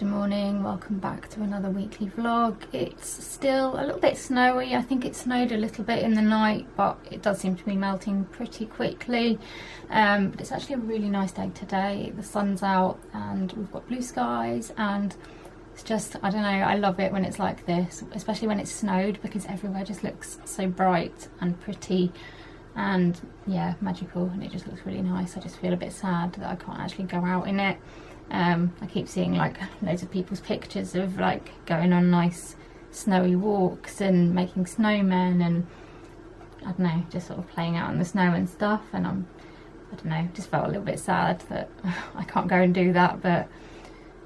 Good morning, welcome back to another weekly vlog. It's still a little bit snowy. I think it snowed a little bit in the night, but it does seem to be melting pretty quickly. But it's actually a really nice day today. The sun's out and we've got blue skies, and it's just, I don't know, I love it when it's like this, especially when it's snowed, because everywhere just looks so bright and pretty and yeah, magical, and it just looks really nice. I just feel a bit sad that I can't actually go out in it. I keep seeing like loads of people's pictures of like going on nice snowy walks and making snowmen and I don't know, just sort of playing out in the snow and stuff, and I don't know, just felt a little bit sad that I can't go and do that. But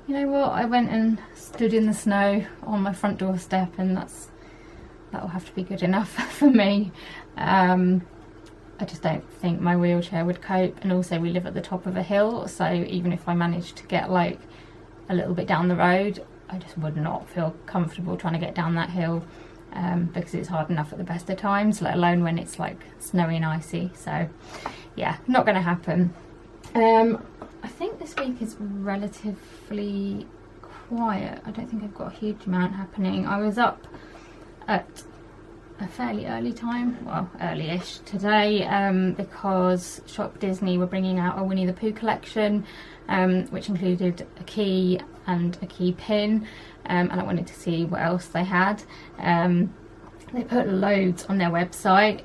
you know what, I went and stood in the snow on my front doorstep, and that'll have to be good enough for me. I just don't think my wheelchair would cope, and also we live at the top of a hill, so even if I managed to get like a little bit down the road, I just would not feel comfortable trying to get down that hill, because it's hard enough at the best of times, let alone when it's like snowy and icy. So yeah, not going to happen. I think this week is relatively quiet. I don't think I've got a huge amount happening. I was up at a fairly early time, well, early-ish today, because Shop Disney were bringing out a Winnie the Pooh collection, which included a key and a key pin, and I wanted to see what else they had. They put loads on their website.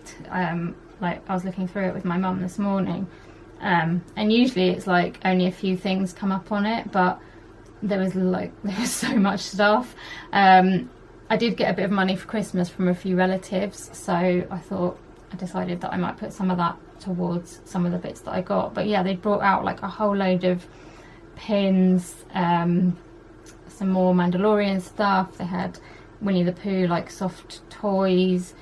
Like, I was looking through it with my mum this morning, and usually it's like only a few things come up on it, but there was so much stuff. I did get a bit of money for Christmas from a few relatives, so I decided that I might put some of that towards some of the bits that I got. But yeah, they brought out like a whole load of pins, some more Mandalorian stuff. They had Winnie the Pooh like soft toys,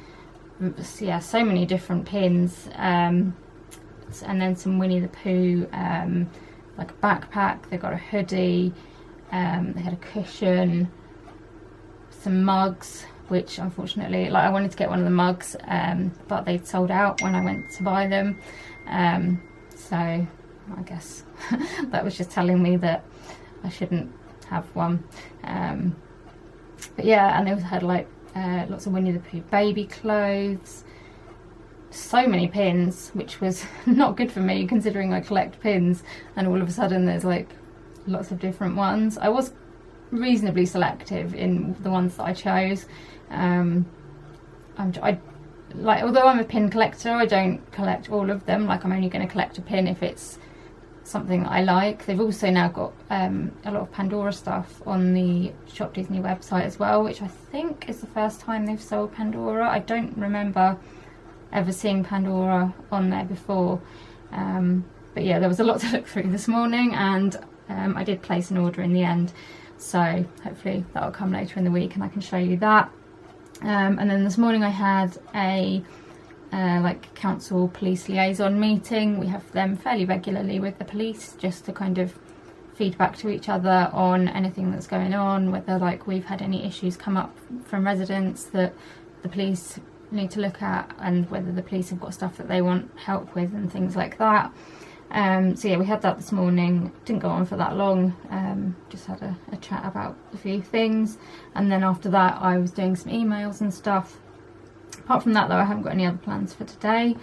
yeah, so many different pins, and then some Winnie the Pooh like a backpack. They got a hoodie, they had a cushion, some mugs, which unfortunately, like, I wanted to get one of the mugs, but they'd sold out when I went to buy them, so I guess that was just telling me that I shouldn't have one. But yeah, and they also had like lots of Winnie the Pooh baby clothes, so many pins, which was not good for me considering I collect pins, and all of a sudden there's like lots of different ones. I was reasonably selective in the ones that I chose. Although I'm a pin collector, I don't collect all of them. Like, I'm only going to collect a pin if it's something that I like. They've also now got a lot of Pandora stuff on the Shop Disney website as well, which I think is the first time they've sold Pandora. I don't remember ever seeing Pandora on there before, but yeah, there was a lot to look through this morning, and I did place an order in the end. So hopefully that'll come later in the week and I can show you that. And then this morning I had a like council police liaison meeting. We have them fairly regularly with the police, just to kind of feedback to each other on anything that's going on, whether like we've had any issues come up from residents that the police need to look at, and whether the police have got stuff that they want help with and things like that. So yeah, we had that this morning. Didn't go on for that long, just had a chat about a few things, and then after that I was doing some emails and stuff. Apart from that though, I haven't got any other plans for today,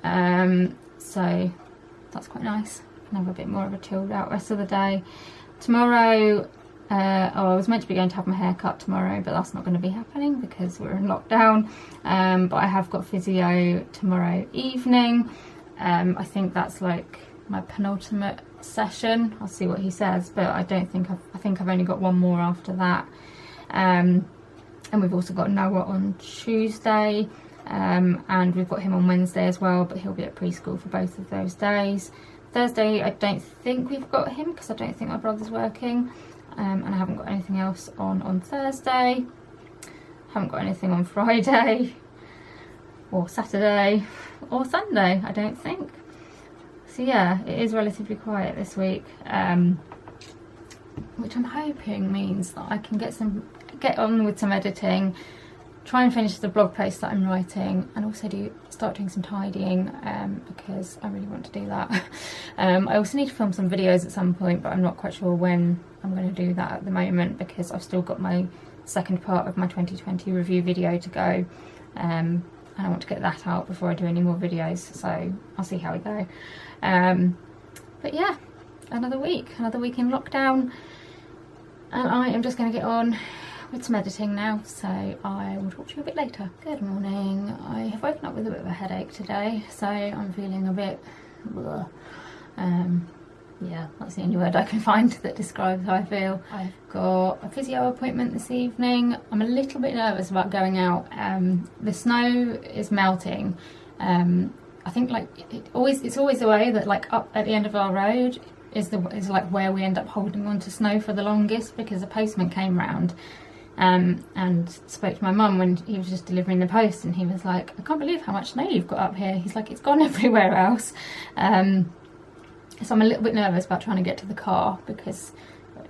so that's quite nice. I can have a bit more of a chilled out rest of the day. Tomorrow, I was meant to be going to have my hair cut tomorrow, but that's not going to be happening because we're in lockdown. But I have got physio tomorrow evening. I think that's like my penultimate session. I'll see what he says, but I think I've only got one more after that. And we've also got Noah on Tuesday, and we've got him on Wednesday as well, but he'll be at preschool for both of those days. Thursday I don't think we've got him, because I don't think my brother's working, and I haven't got anything else on Thursday. Haven't got anything on Friday or Saturday or Sunday, I don't think. So yeah, it is relatively quiet this week, which I'm hoping means that I can get on with some editing, try and finish the blog post that I'm writing, and also start doing some tidying, because I really want to do that. I also need to film some videos at some point, but I'm not quite sure when I'm going to do that at the moment because I've still got my second part of my 2020 review video to go, and I want to get that out before I do any more videos, so I'll see how we go. But yeah, another week in lockdown, and I am just going to get on with some editing now, so I will talk to you a bit later. Good morning. I have woken up with a bit of a headache today, so I'm feeling a bit blah. Yeah, that's the only word I can find that describes how I feel. I've got a physio appointment this evening. I'm a little bit nervous about going out. The snow is melting. I think like it's always the way that like up at the end of our road is like where we end up holding on to snow for the longest, because a postman came round and spoke to my mum when he was just delivering the post, and he was like, I can't believe how much snow you've got up here. He's like, it's gone everywhere else. So I'm a little bit nervous about trying to get to the car because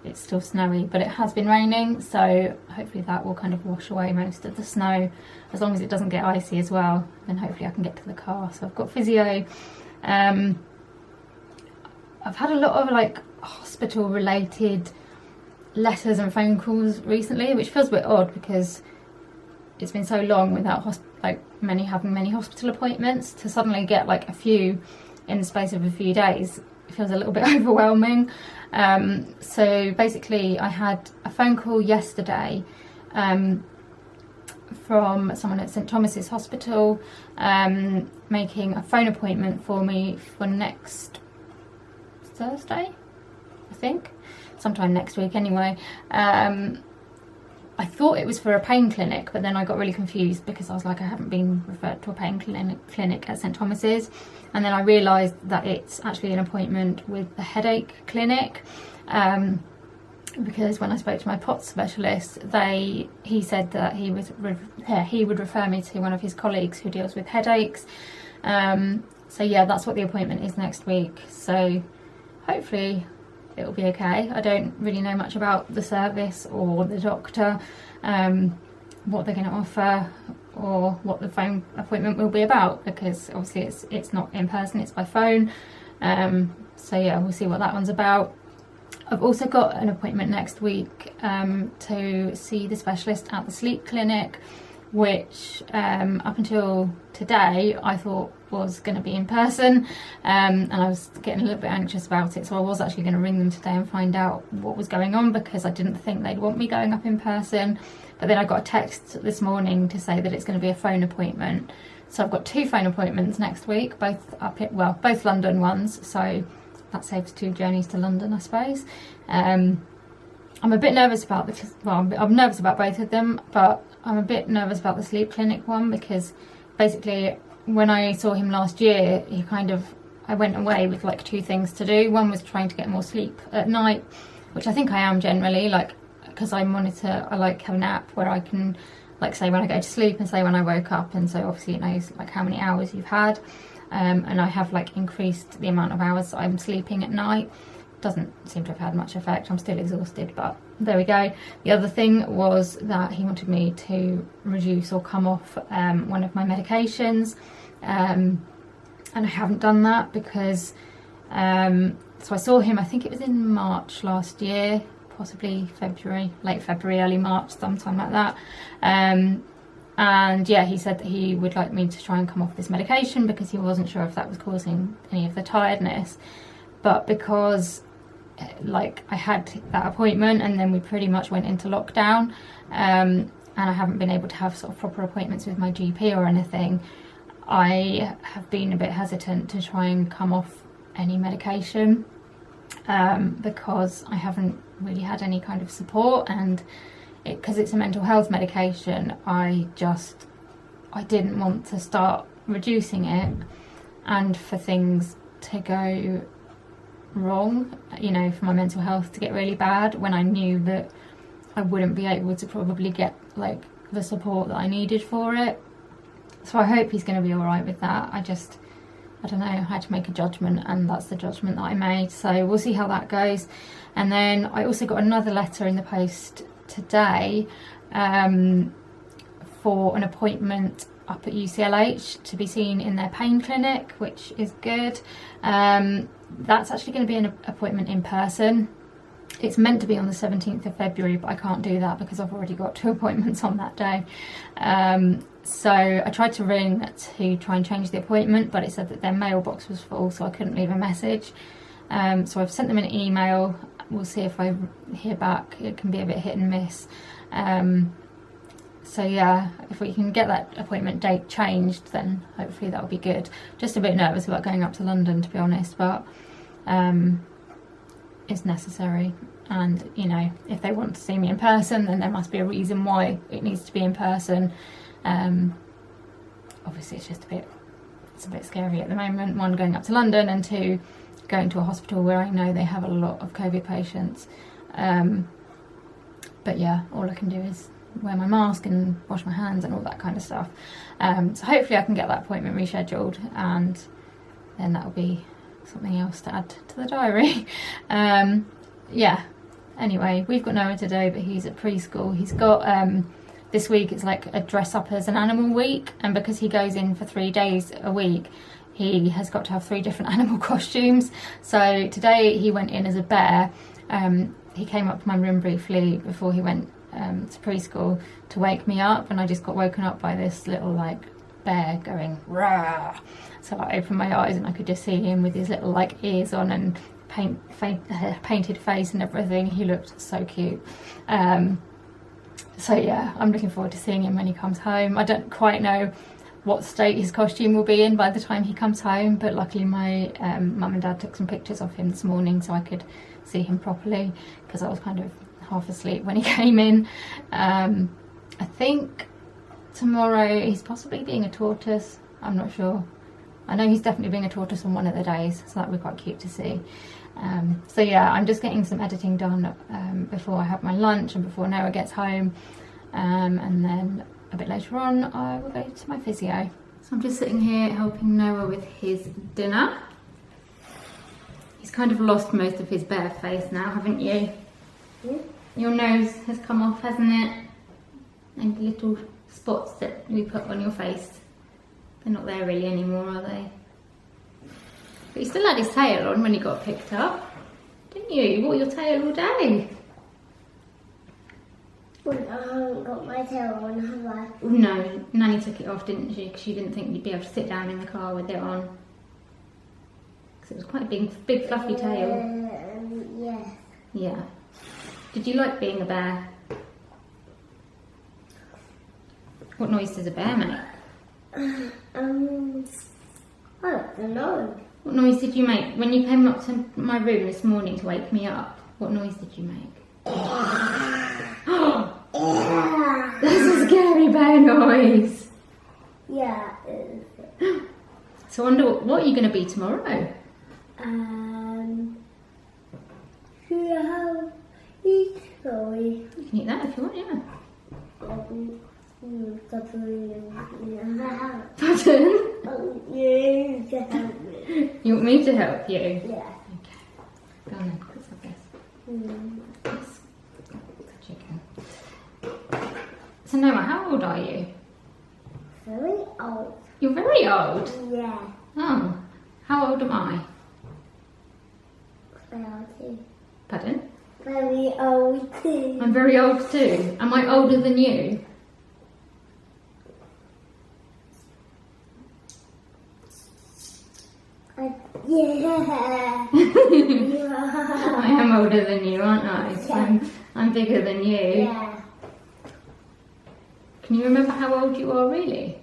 it's still snowy, but it has been raining, so hopefully that will kind of wash away most of the snow. As long as it doesn't get icy as well, then hopefully I can get to the car. So I've got physio. I've had a lot of like hospital related letters and phone calls recently, which feels a bit odd because it's been so long without having many hospital appointments. To suddenly get like a few in the space of a few days, it feels a little bit overwhelming. So basically I had a phone call yesterday from someone at St Thomas's Hospital, making a phone appointment for me for next Thursday, I think, sometime next week anyway. I thought it was for a pain clinic, but then I got really confused because I was like, I haven't been referred to a pain clinic at St Thomas's, and then I realised that it's actually an appointment with the headache clinic, because when I spoke to my POTS specialist, he said that he would refer me to one of his colleagues who deals with headaches. So yeah, that's what the appointment is next week, so hopefully it'll be okay. I don't really know much about the service or the doctor, what they're going to offer or what the phone appointment will be about, because obviously it's not in person, it's by phone. So yeah, we'll see what that one's about. I've also got an appointment next week to see the specialist at the sleep clinic, which up until today I thought was going to be in person, and I was getting a little bit anxious about it, so I was actually going to ring them today and find out what was going on, because I didn't think they'd want me going up in person. But then I got a text this morning to say that it's going to be a phone appointment, so I've got 2 phone appointments next week, both both London ones, so that saves 2 journeys to London, I suppose. I'm a bit nervous about I'm nervous about both of them, but I'm a bit nervous about the sleep clinic one, because basically when I saw him last year, I went away with like 2 things to do. One was trying to get more sleep at night, which I think I am generally, like, because I like have an app where I can like say when I go to sleep and say when I woke up, and so obviously it knows like how many hours you've had, and I have like increased the amount of hours I'm sleeping at night. Doesn't seem to have had much effect. I'm still exhausted, but there we go. The other thing was that he wanted me to reduce or come off one of my medications, and I haven't done that because so I saw him, I think it was in March last year, possibly February, late February, early March, sometime like that. And yeah, he said that he would like me to try and come off this medication because he wasn't sure if that was causing any of the tiredness. But because like I had that appointment and then we pretty much went into lockdown, and I haven't been able to have sort of proper appointments with my GP or anything, I have been a bit hesitant to try and come off any medication, because I haven't really had any kind of support, and because it's a mental health medication, I didn't want to start reducing it and for things to go wrong, you know, for my mental health to get really bad, when I knew that I wouldn't be able to probably get like the support that I needed for it. So I hope he's going to be alright with that. I don't know, I had to make a judgment, and that's the judgment that I made, so we'll see how that goes. And then I also got another letter in the post today for an appointment up at UCLH to be seen in their pain clinic, which is good. That's actually going to be an appointment in person. It's meant to be on the 17th of February, but I can't do that because I've already got 2 appointments on that day. So I tried to ring to try and change the appointment, but it said that their mailbox was full, so I couldn't leave a message. So I've sent them an email. We'll see if I hear back. It can be a bit hit and miss. So yeah, if we can get that appointment date changed, then hopefully that'll be good. Just a bit nervous about going up to London, to be honest, but it's necessary. And you know, if they want to see me in person, then there must be a reason why it needs to be in person. Obviously it's just it's a bit scary at the moment, one, going up to London, and two, going to a hospital where I know they have a lot of COVID patients. But yeah, all I can do is wear my mask and wash my hands and all that kind of stuff. So hopefully I can get that appointment rescheduled, and then that'll be something else to add to the diary. Yeah, anyway, we've got Noah today, but he's at preschool. He's got this week it's like a dress up as an animal week, and because he goes in for 3 days a week, he has got to have 3 different animal costumes. So today he went in as a bear. He came up to my room briefly before he went to preschool to wake me up, and I just got woken up by this little like bear going rah. So I opened my eyes and I could just see him with his little like ears on and painted face and everything. He looked so cute. So yeah, I'm looking forward to seeing him when he comes home. I don't quite know what state his costume will be in by the time he comes home, but luckily my mum and dad took some pictures of him this morning so I could see him properly, because I was kind of half asleep when he came in. I think tomorrow he's possibly being a tortoise, I'm not sure. I know he's definitely being a tortoise on one of the days, so that would be quite cute to see. So yeah, I'm just getting some editing done before I have my lunch and before Noah gets home, and then a bit later on I will go to my physio. So I'm just sitting here helping Noah with his dinner. He's kind of lost most of his bare face now, haven't you? Yeah. Your nose has come off, hasn't it? And the little spots that we put on your face, they're not there really anymore, are they? But you still had his tail on when he got picked up, didn't you? You wore your tail all day. Well, I haven't got my tail on, have I? No, Nanny took it off, didn't she? Because she didn't think you'd be able to sit down in the car with it on. Because it was quite a big fluffy tail. Yeah. Yeah. Did you like being a bear? What noise does a bear make? I don't know. What noise did you make when you came up to my room this morning to wake me up? What noise did you make? That's a scary bear noise. Yeah. So I wonder what are you going to be tomorrow? Yeah, eat sorry. You can eat that if you want, yeah. Pardon? You to help me. You want me to help you? Yeah. Okay. Go on then, let's have this. Yes. The chicken. So Noah, how old are you? Very old. You're very old? Yeah. Oh. How old am I? Very old too. Pardon? Very old too. I'm very old too. Am I older than you? Yeah. I am older than you, aren't I? So Yeah. I'm bigger than you. Yeah. Can you remember how old you are really?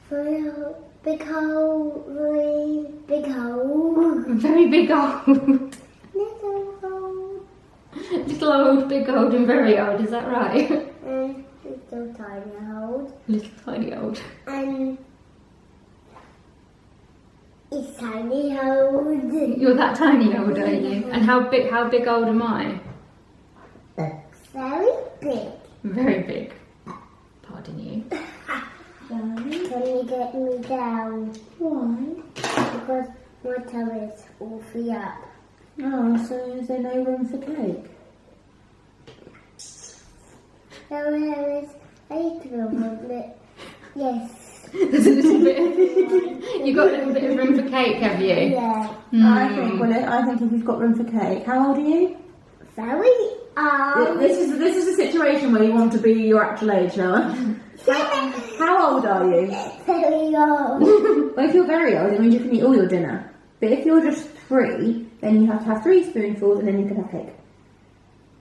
Very old. Big old. Very big old. Very big old. Little old. Little old, big old and very old, is that right? And little tiny old. Little tiny old. And it's tiny old. You're that tiny old, are you? And how big old am I? Very big. Very big. Pardon you. Can you get me down? Why? Because my tummy is all free up. Oh, so is there no room for cake? There is 8 room, isn't it? Yes. There's a little bit. You've got a little bit of room for cake, have you? Yeah. I think if you've got room for cake. How old are you? Very old. This is a situation where you want to be your actual age now. How old are you? Very old. Well, if you're very old, it means you can eat all your dinner. But if you're just 3, then you have to have 3 spoonfuls and then you can have cake.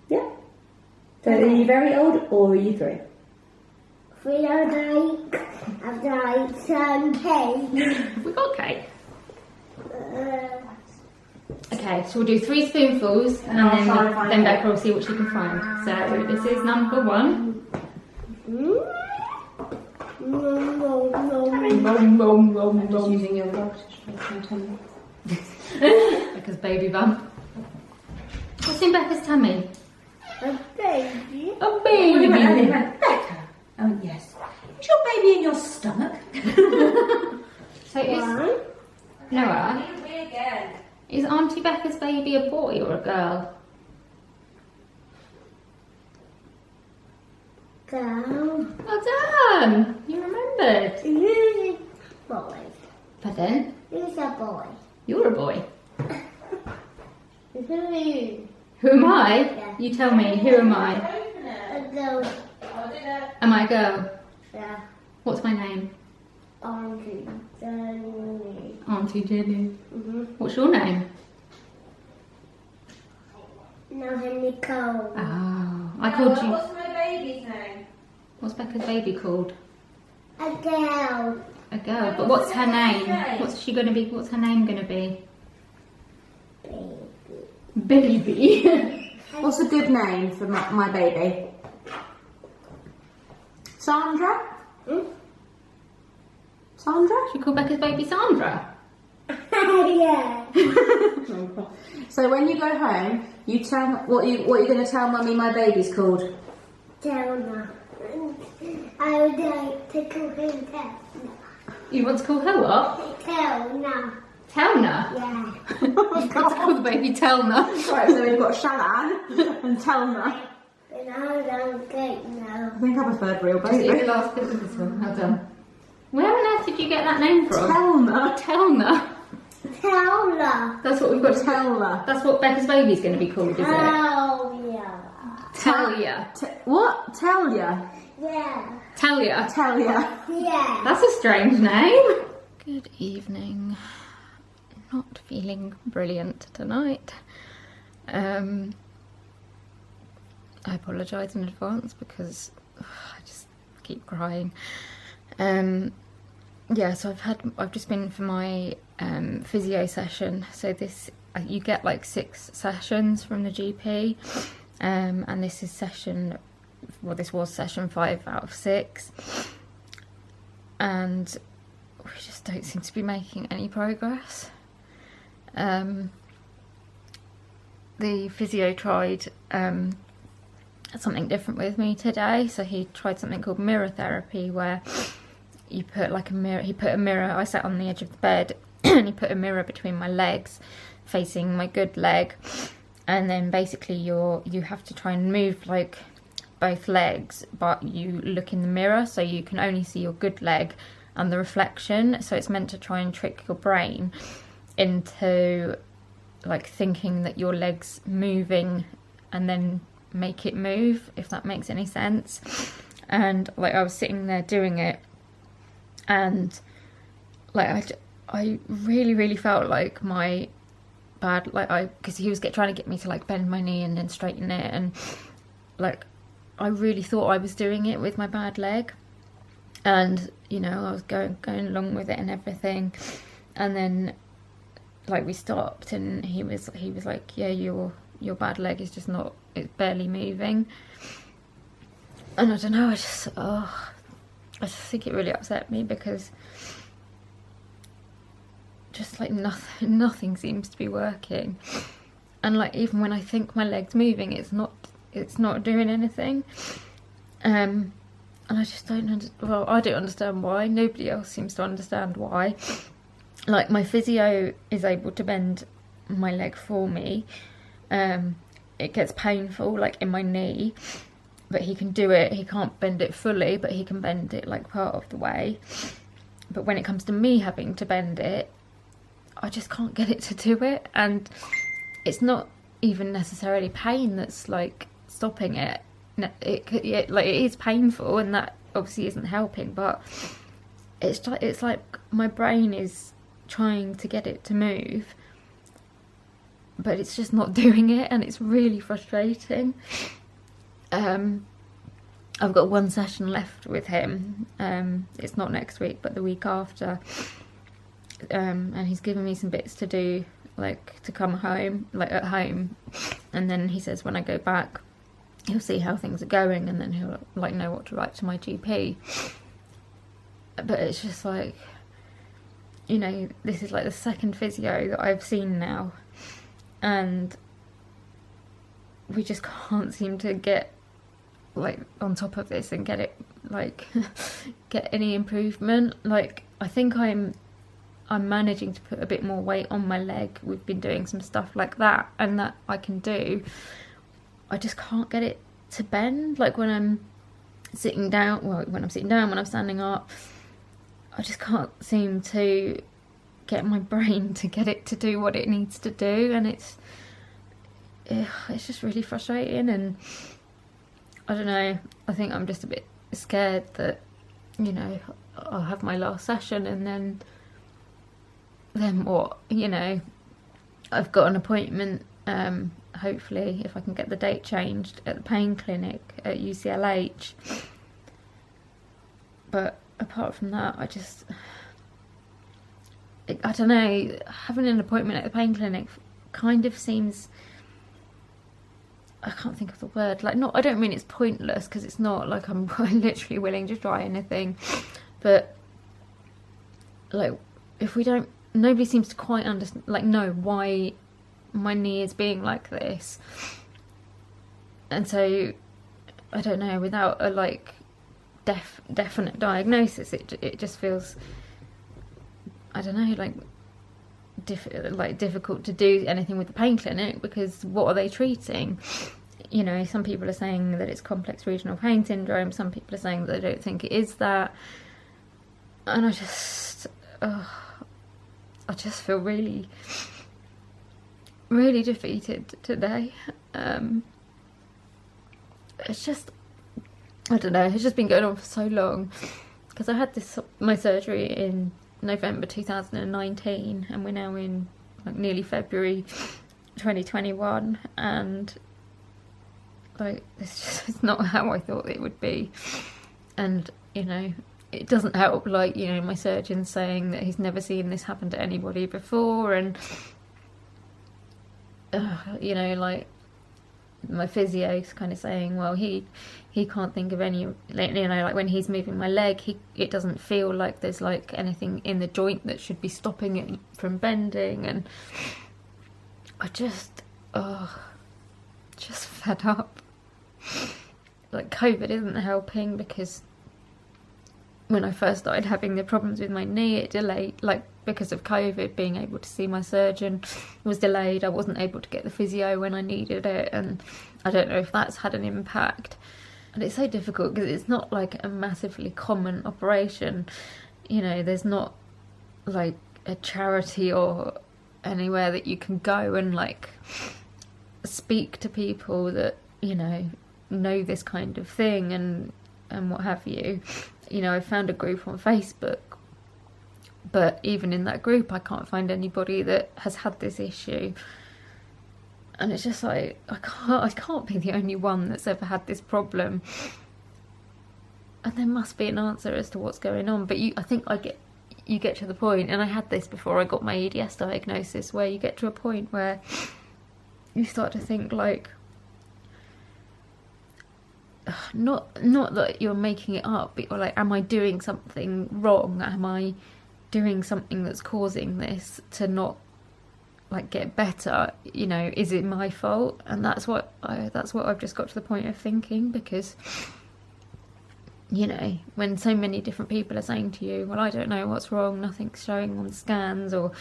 Yeah? So are you very old or are you 3? 3 old I've died some cake. We got cake. Okay, so we'll do 3 spoonfuls and then Becca will see what she can find. So this is number 1. Just using your rod to try and tummy. Becca's baby bump. What's in Becca's tummy? A baby. A baby. Becca. Oh yes. Is your baby in your stomach? So is Noah? Is Auntie Becca's baby a boy or a girl? Girl. Well done! You remembered. Who's a boy? Pardon? Who's a boy? You're a boy. Who's a you? Who am I? Yeah. You tell me. Who am I? A girl. Am I a girl? Yeah. What's my name? Auntie Jenny. Auntie Jenny. Mm-hmm. What's your name? No, Nicole. Oh, I called you. What's my baby's name? What's Becca's baby called? A girl. A girl. But what's her name? What's she gonna be? What's her name gonna be? Baby. What's a good name for my baby? Sandra? Sandra? Should we call Becca's baby Sandra? Yeah. So when you go home, you tell what you're going to tell Mummy my baby's called. Telna. I would like to call him Telna. You want to call her what? Telna. Telna. Yeah. You've got to call the baby Telna. Right, so we've got Shallan and Telna. And I don't get now. I think I preferred real Just eat the baby. last bit of this one. Well done. Where on earth did you get that name from? Telna. Telna. Telna. That's what we've got to tell. Telna. That's what Becca's baby's going to be called, is it? Oh, yeah. Talia. What? Talia. Yeah. Talia. Talia. Yeah. That's a strange name. Good evening. Not feeling brilliant tonight. I apologise in advance because I just keep crying. Yeah, so I've just been for my physio session. So you get like 6 sessions from the GP, and this was session 5 out of 6, and we just don't seem to be making any progress. The physio tried something different with me today. So he tried something called mirror therapy, where you put like a mirror. He put a mirror. I sat on the edge of the bed, and he put a mirror between my legs, facing my good leg, and then basically you have to try and move like both legs, but you look in the mirror, so you can only see your good leg and the reflection. So it's meant to try and trick your brain into like thinking that your leg's moving and then make it move, if that makes any sense. And like I was sitting there doing it, and like I really felt like my bad, because he was trying to get me to like bend my knee and then straighten it, and like I really thought I was doing it with my bad leg, and you know, I was going along with it and everything, and then like we stopped, and he was like, yeah, your bad leg is just not, it's barely moving. And I don't know, I just think it really upset me, because just like nothing seems to be working, and like even when I think my leg's moving, it's not doing anything. And I just I don't understand why. Nobody else seems to understand why. Like my physio is able to bend my leg for me. It gets painful like in my knee, but he can do it. He can't bend it fully, but he can bend it like part of the way. But when it comes to me having to bend it, I just can't get it to do it. And it's not even necessarily pain that's like stopping it. It is painful, and that obviously isn't helping, but it's like my brain is trying to get it to move, but it's just not doing it, and it's really frustrating. I've got one session left with him. It's not next week, but the week after. And he's given me some bits to do, like to come home, like at home. And then he says when I go back, he'll see how things are going, and then he'll like know what to write to my GP. But it's just like, you know, this is like the second physio that I've seen now, and we just can't seem to get like on top of this and get it like get any improvement. Like I think I'm managing to put a bit more weight on my leg. We've been doing some stuff like that, and that I can do. I just can't get it to bend. Like when I'm sitting down, when I'm standing up, I just can't seem to get my brain to get it to do what it needs to do, and it's just really frustrating. And I don't know, I think I'm just a bit scared that, you know, I'll have my last session and then what, you know. I've got an appointment, hopefully, if I can get the date changed, at the pain clinic at UCLH. But apart from that, I don't know, having an appointment at the pain clinic kind of seems, I can't think of the word, like, not, I don't mean it's pointless, because it's not, like I'm literally willing to try anything, but like if we don't, nobody seems to quite understand, like, know why my knee is being like this. And so I don't know, without a like definite diagnosis, it just feels, I don't know, like difficult to do anything with the pain clinic, because what are they treating? You know, some people are saying that it's complex regional pain syndrome, some people are saying that they don't think it is that, and I just feel really defeated today. It's just, I don't know, it's just been going on for so long, because I had my surgery in November 2019, and we're now in like nearly February 2021, and like it's not how I thought it would be. And you know, it doesn't help, like, you know, my surgeon saying that he's never seen this happen to anybody before, and you know, like my physio's kind of saying, well, he can't think of any, you know, like when he's moving my leg, it doesn't feel like there's like anything in the joint that should be stopping it from bending. And I just fed up. Like COVID isn't helping, because when I first started having the problems with my knee, it delayed, like because of COVID, being able to see my surgeon was delayed. I wasn't able to get the physio when I needed it, and I don't know if that's had an impact. And it's so difficult because it's not like a massively common operation. You know, there's not like a charity or anywhere that you can go and like speak to people that, you know this kind of thing and what have you. You know, I found a group on Facebook, but even in that group I can't find anybody that has had this issue. And it's just like, I can't be the only one that's ever had this problem. And there must be an answer as to what's going on. But I think you get to the point, and I had this before I got my EDS diagnosis, where you get to a point where you start to think like, not that you're making it up, but you're like, am I doing something wrong? Am I doing something that's causing this to not like get better? You know, is it my fault? And that's what I've just got to the point of thinking, because you know, when so many different people are saying to you, well, I don't know what's wrong, nothing's showing on the scans, or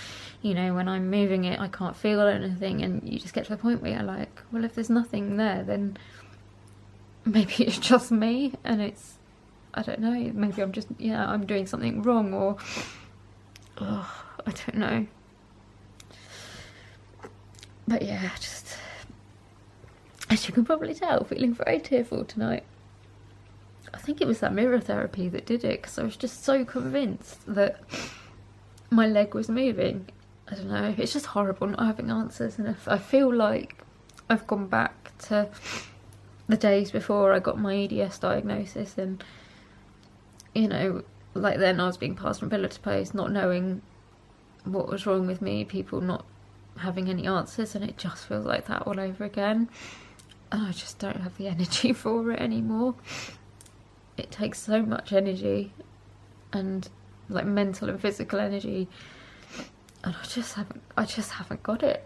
you know, when I'm moving it I can't feel anything, and you just get to the point where you're like, well, if there's nothing there, then maybe it's just me, and it's I don't know, maybe I'm just, yeah, I'm doing something wrong, or I don't know. But yeah, just, as you can probably tell, feeling very tearful tonight. I think it was that mirror therapy that did it, because I was just so convinced that my leg was moving. I don't know, it's just horrible not having answers, and I feel like I've gone back to the days before I got my EDS diagnosis, and you know, like then I was being passed from pillar to post, not knowing what was wrong with me, people not having any answers, and it just feels like that all over again, and I just don't have the energy for it anymore. It takes so much energy, and like mental and physical energy, and I just haven't got it.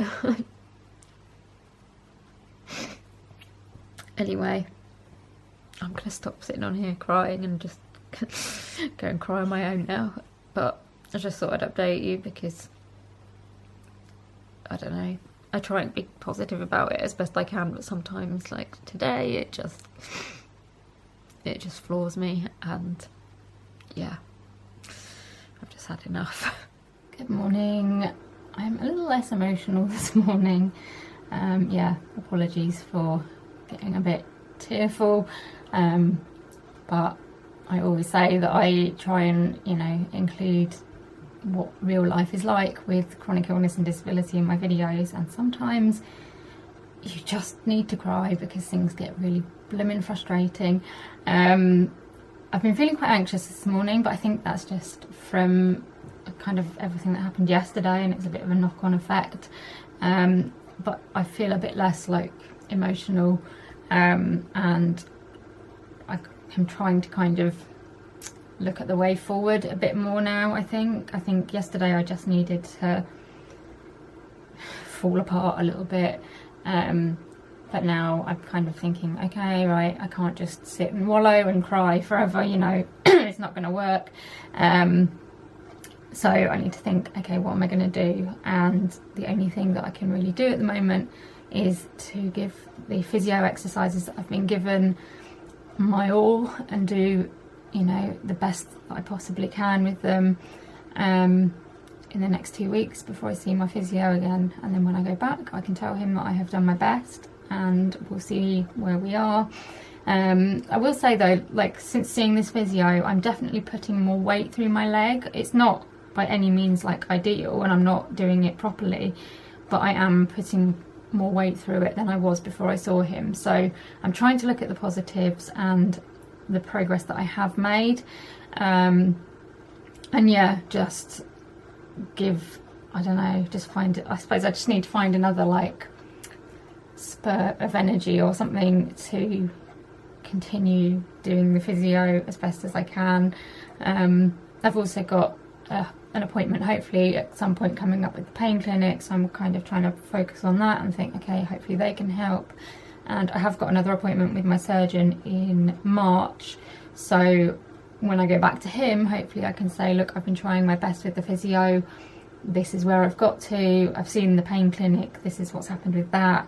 Anyway, I'm gonna stop sitting on here crying and just go and cry on my own now, but I just thought I'd update you because I don't know, I try and be positive about it as best I can, but sometimes, like today, it just floors me, and yeah, I've just had enough. Good morning. I'm a little less emotional this morning. Yeah, apologies for getting a bit tearful, but I always say that I try and, you know, include what real life is like with chronic illness and disability in my videos, and sometimes you just need to cry because things get really blooming frustrating. I've been feeling quite anxious this morning, but I think that's just from kind of everything that happened yesterday, and it's a bit of a knock-on effect, but I feel a bit less like emotional, and I'm trying to kind of look at the way forward a bit more now. I think yesterday I just needed to fall apart a little bit, but now I'm kind of thinking, okay, right, I can't just sit and wallow and cry forever, you know. It's not going to work. So I need to think, okay, what am I going to do? And the only thing that I can really do at the moment is to give the physio exercises that I've been given my all, and do, you know, the best that I possibly can with them in the next 2 weeks before I see my physio again. And then when I go back, I can tell him that I have done my best, and we'll see where we are. I will say though, like since seeing this physio, I'm definitely putting more weight through my leg. It's not by any means like ideal, and I'm not doing it properly, but I am putting more weight through it than I was before I saw him. So I'm trying to look at the positives and the progress that I have made, and yeah, just give, I don't know, just find it, I suppose I just need to find another like spurt of energy or something to continue doing the physio as best as I can. I've also got an appointment hopefully at some point coming up with the pain clinic, so I'm kind of trying to focus on that and think, okay, hopefully they can help. And I have got another appointment with my surgeon in March, so when I go back to him, hopefully I can say, look, I've been trying my best with the physio, this is where I've got to, I've seen the pain clinic, this is what's happened with that,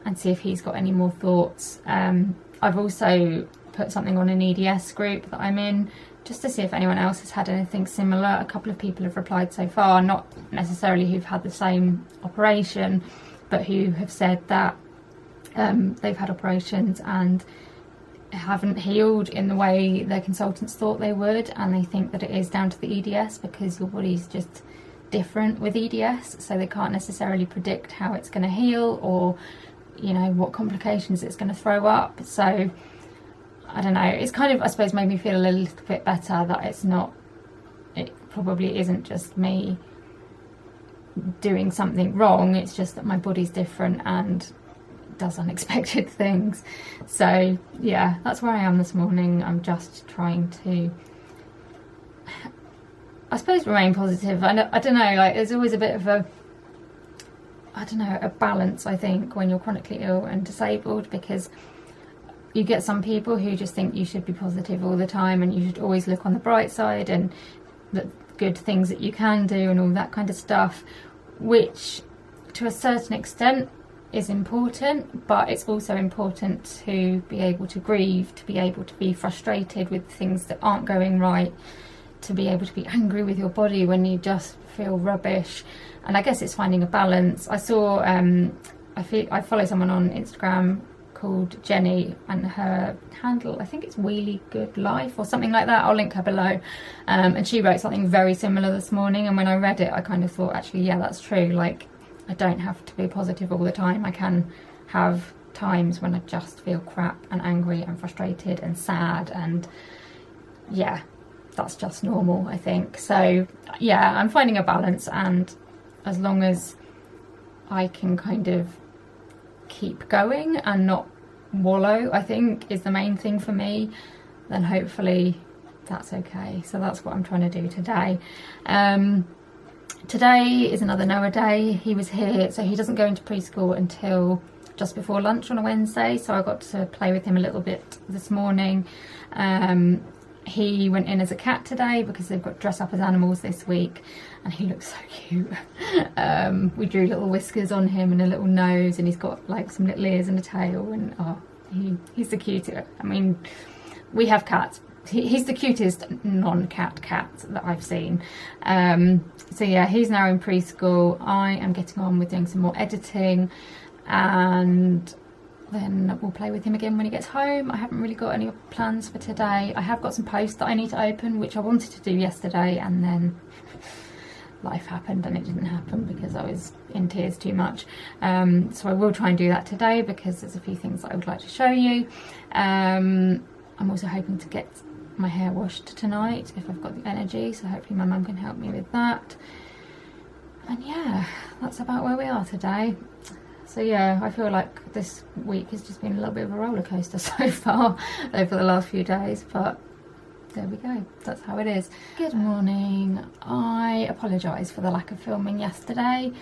and see if he's got any more thoughts. I've also put something on an EDS group that I'm in, just to see if anyone else has had anything similar. A couple of people have replied so far, not necessarily who've had the same operation, but who have said that they've had operations and haven't healed in the way their consultants thought they would, and they think that it is down to the EDS because your body's just different with EDS, so they can't necessarily predict how it's going to heal, or you know, what complications it's going to throw up. So I don't know, it's kind of, I suppose, made me feel a little bit better that it's not, it probably isn't just me doing something wrong, it's just that my body's different and does unexpected things. So yeah, that's where I am this morning. I'm just trying to, I suppose, remain positive. I don't know, like there's always a bit of a, I don't know, a balance, I think, when you're chronically ill and disabled, because you get some people who just think you should be positive all the time and you should always look on the bright side and the good things that you can do and all that kind of stuff, which to a certain extent is important, but it's also important to be able to grieve, to be able to be frustrated with things that aren't going right, to be able to be angry with your body when you just feel rubbish. And I guess it's finding a balance. I saw I follow someone on Instagram called Jenny, and her handle, I think it's Wheelie Good Life or something like that. I'll link her below. And she wrote something very similar this morning, and when I read it I kind of thought, actually, yeah, that's true. Like, I don't have to be positive all the time. I can have times when I just feel crap and angry and frustrated and sad, and yeah, that's just normal, I think. So yeah, I'm finding a balance, and as long as I can kind of keep going and not wallow, I think is the main thing for me, then hopefully that's okay. So that's what I'm trying to do today. Today is another Noah day. He was here, so he doesn't go into preschool until just before lunch on a Wednesday, so I got to play with him a little bit this morning. He went in as a cat today because they've got dress up as animals this week, and he looks so cute. We drew little whiskers on him and a little nose, and he's got like some little ears and a tail, and oh, he's the cutest. I mean, we have cats. He's the cutest non-cat cat that I've seen. So yeah, he's now in preschool. I am getting on with doing some more editing, and then we'll play with him again when he gets home. I haven't really got any plans for today. I have got some posts that I need to open, which I wanted to do yesterday, and then life happened and it didn't happen because I was in tears too much. So I will try and do that today because there's a few things that I would like to show you. I'm also hoping to get my hair washed tonight if I've got the energy, so hopefully my mum can help me with that. And yeah, that's about where we are today. So yeah, I feel like this week has just been a little bit of a roller coaster so far over the last few days, but there we go, that's how it is. Good morning. I apologise for the lack of filming yesterday.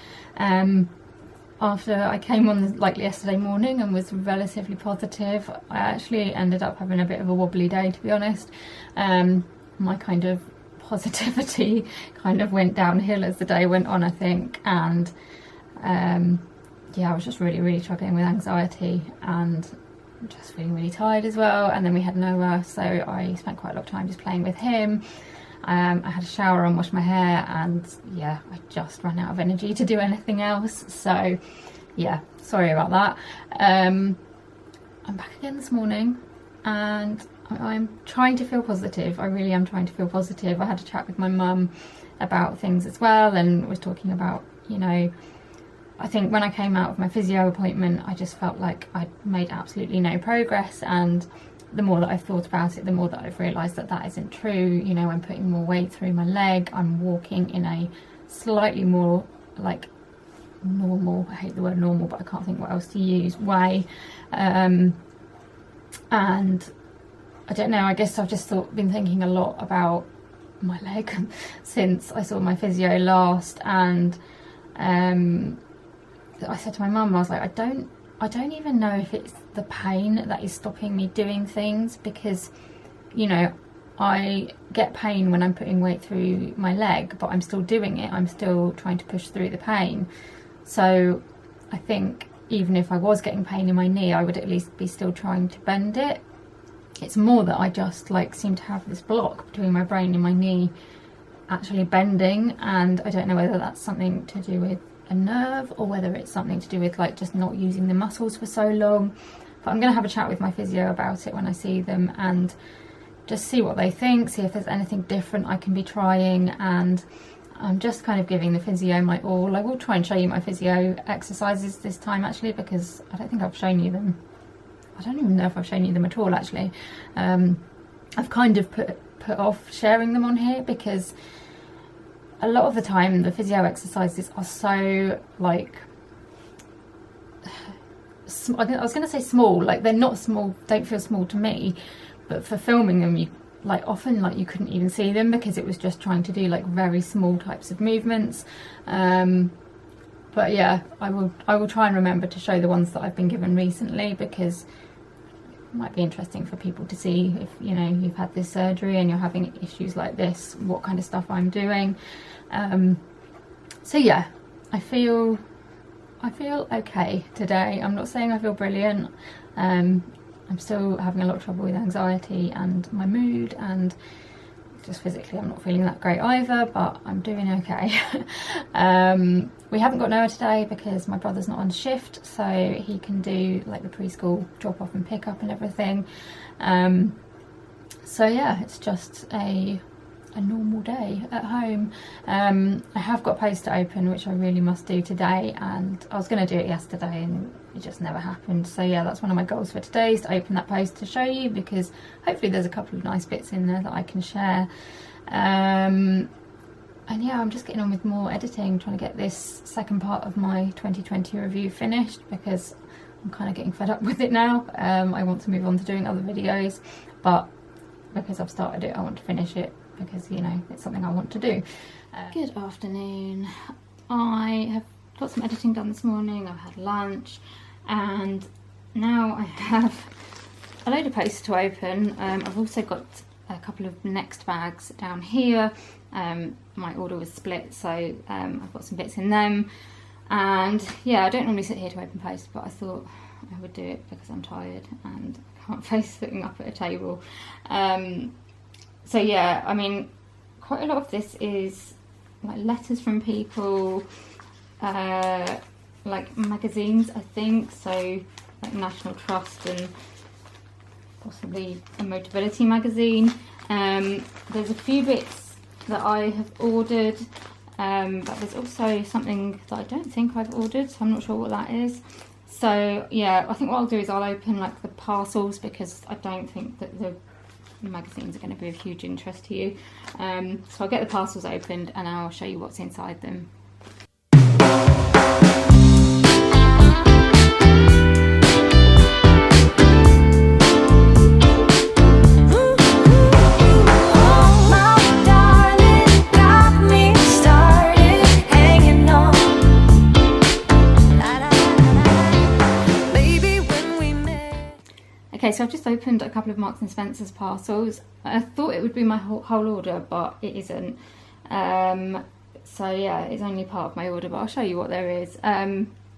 After I came on like yesterday morning and was relatively positive, I actually ended up having a bit of a wobbly day, to be honest. My kind of positivity kind of went downhill as the day went on, I think, and yeah, I was just really struggling with anxiety and just feeling really tired as well. And then we had Noah, so I spent quite a lot of time just playing with him. I had a shower and washed my hair, and yeah, I just ran out of energy to do anything else. So yeah, sorry about that. I'm back again this morning, and I'm trying to feel positive. I really am trying to feel positive. I had a chat with my mum about things as well, and was talking about, you know, I think when I came out of my physio appointment, I just felt like I'd made absolutely no progress, and the more that I've thought about it, the more that I've realised that that isn't true. You know, I'm putting more weight through my leg, I'm walking in a slightly more like normal, I hate the word normal, but I can't think what else to use, way. And I don't know, I guess I've just been thinking a lot about my leg since I saw my physio last, and I said to my mum, I was like, I don't even know if it's the pain that is stopping me doing things, because, you know, I get pain when I'm putting weight through my leg, but I'm still doing it. I'm still trying to push through the pain. So I think even if I was getting pain in my knee, I would at least be still trying to bend it. It's more that I just like seem to have this block between my brain and my knee actually bending, and I don't know whether that's something to do with a nerve or whether it's something to do with like just not using the muscles for so long. But I'm going to have a chat with my physio about it when I see them, and just see what they think, see if there's anything different I can be trying. And I'm just kind of giving the physio my all. I will try and show you my physio exercises this time actually, because I don't think I've shown you them. I don't even know if I've shown you them at all actually. I've kind of put off sharing them on here because a lot of the time the physio exercises are so like, I was going to say small, like they're not small, don't feel small to me, but for filming them, you like often like you couldn't even see them because it was just trying to do like very small types of movements. But yeah, I will try and remember to show the ones that I've been given recently, because it might be interesting for people to see if, you know, you've had this surgery and you're having issues like this, what kind of stuff I'm doing. So yeah, I feel I feel okay today. I'm not saying I feel brilliant. I'm still having a lot of trouble with anxiety and my mood, and just physically I'm not feeling that great either, but I'm doing okay. We haven't got Noah today because my brother's not on shift, so he can do like the preschool drop off and pick up and everything. So yeah, it's just a normal day at home. I have got a post to open, which I really must do today, and I was going to do it yesterday and it just never happened. So yeah, that's one of my goals for today, is to open that post to show you, because hopefully there's a couple of nice bits in there that I can share. And yeah, I'm just getting on with more editing, trying to get this second part of my 2020 review finished, because I'm kind of getting fed up with it now. I want to move on to doing other videos, but because I've started it, I want to finish it, because, you know, it's something I want to do. Good afternoon. I have got some editing done this morning. I've had lunch, and now I have a load of posts to open. I've also got a couple of next bags down here. My order was split, so I've got some bits in them. And yeah, I don't normally sit here to open posts, but I thought I would do it because I'm tired and I can't face sitting up at a table. So yeah, I mean, quite a lot of this is like letters from people, like magazines, I think, so like National Trust and possibly a Motability magazine. There's a few bits that I have ordered, but there's also something that I don't think I've ordered, so I'm not sure what that is. So yeah, I think what I'll do is I'll open like the parcels, because I don't think that the magazines are going to be of huge interest to you. So I'll get the parcels opened and I'll show you what's inside them. Okay, so I've just opened a couple of Marks and Spencer's parcels. I thought it would be my whole order, but it isn't. So yeah, it's only part of my order, but I'll show you what there is.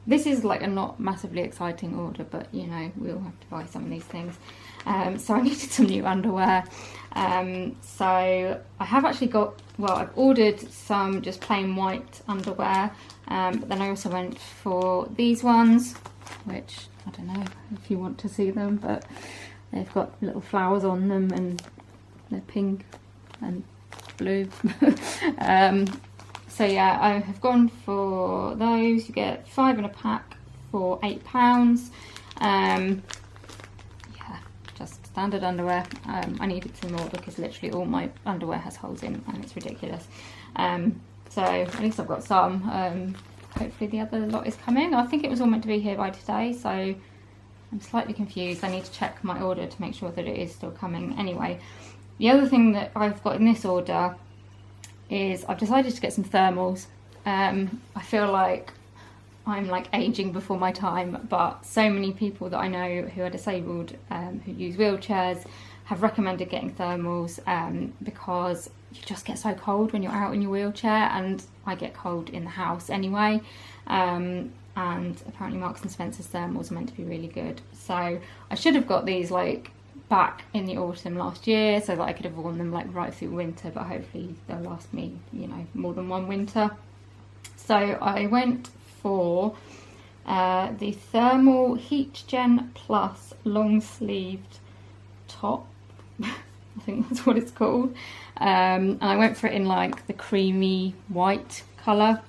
This is like a not massively exciting order, but you know, we all have to buy some of these things. So I needed some new underwear. So I have actually got, well, I've ordered some just plain white underwear, but then I also went for these ones, which I don't know if you want to see them, but they've got little flowers on them and they're pink and blue. So yeah, I have gone for those. You get 5 in a pack for £8. Yeah, just standard underwear. I needed some more because literally all my underwear has holes in and it's ridiculous. So at least I've got some. Hopefully the other lot is coming. I think it was all meant to be here by today, so I'm slightly confused. I need to check my order to make sure that it is still coming. Anyway, the other thing that I've got in this order is I've decided to get some thermals. I feel like I'm like aging before my time, but so many people that I know who are disabled, who use wheelchairs, have recommended getting thermals because you just get so cold when you're out in your wheelchair, and I get cold in the house anyway. And apparently Marks and Spencer's thermals are meant to be really good. So I should have got these like back in the autumn last year so that I could have worn them like right through winter, but hopefully they'll last me, you know, more than one winter. So I went for the Thermal Heat Gen Plus long sleeved top. I think that's what it's called. And I went for it in like the creamy white colour.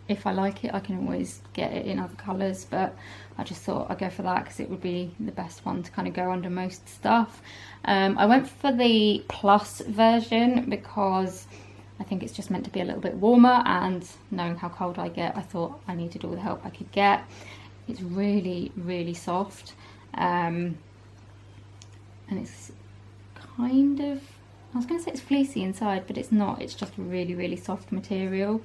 If I like it, I can always get it in other colours, but I just thought I'd go for that because it would be the best one to kind of go under most stuff. I went for the plus version because I think it's just meant to be a little bit warmer, and knowing how cold I get, I thought I needed all the help I could get. It's really, really soft. And it's kind of, I was going to say it's fleecy inside, but it's not. It's just a really, really soft material.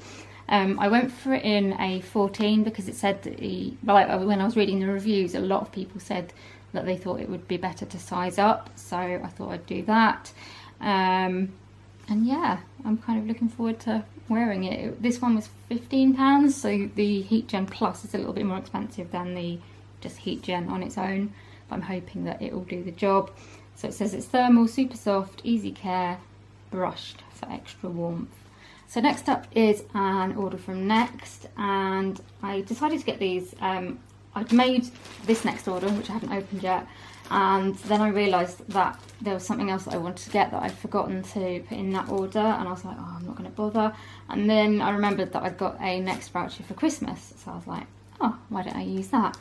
I went for it in a 14 because it said that when I was reading the reviews, a lot of people said that they thought it would be better to size up, so I thought I'd do that. And yeah, I'm kind of looking forward to wearing it. This one was £15, so the Heat Gen Plus is a little bit more expensive than the just Heat Gen on its own, but I'm hoping that it will do the job. So it says it's thermal, super soft, easy care, brushed for extra warmth. So next up is an order from Next, and I decided to get these. I'd made this next order, which I haven't opened yet, and then I realised that there was something else that I wanted to get that I'd forgotten to put in that order, and I was like, oh, I'm not going to bother. And then I remembered that I'd got a Next voucher for Christmas, so I was like, oh, why don't I use that?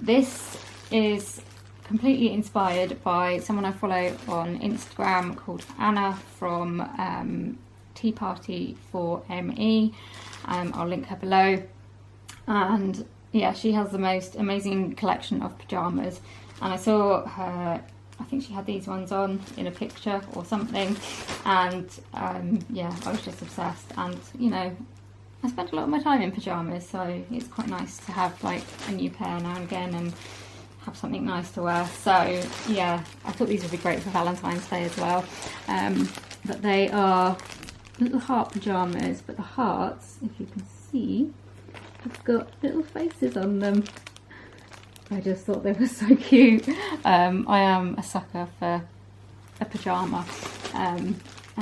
This is completely inspired by someone I follow on Instagram called Anna from Tea Party for ME. I'll link her below. And yeah, she has the most amazing collection of pyjamas, and I saw her, I think she had these ones on in a picture or something, and yeah, I was just obsessed. And you know, I spend a lot of my time in pyjamas, so it's quite nice to have like a new pair now and again and have something nice to wear. So yeah, I thought these would be great for Valentine's Day as well. But they are little heart pyjamas, but the hearts, if you can see, have got little faces on them. I just thought they were so cute. I am a sucker for a pyjama, and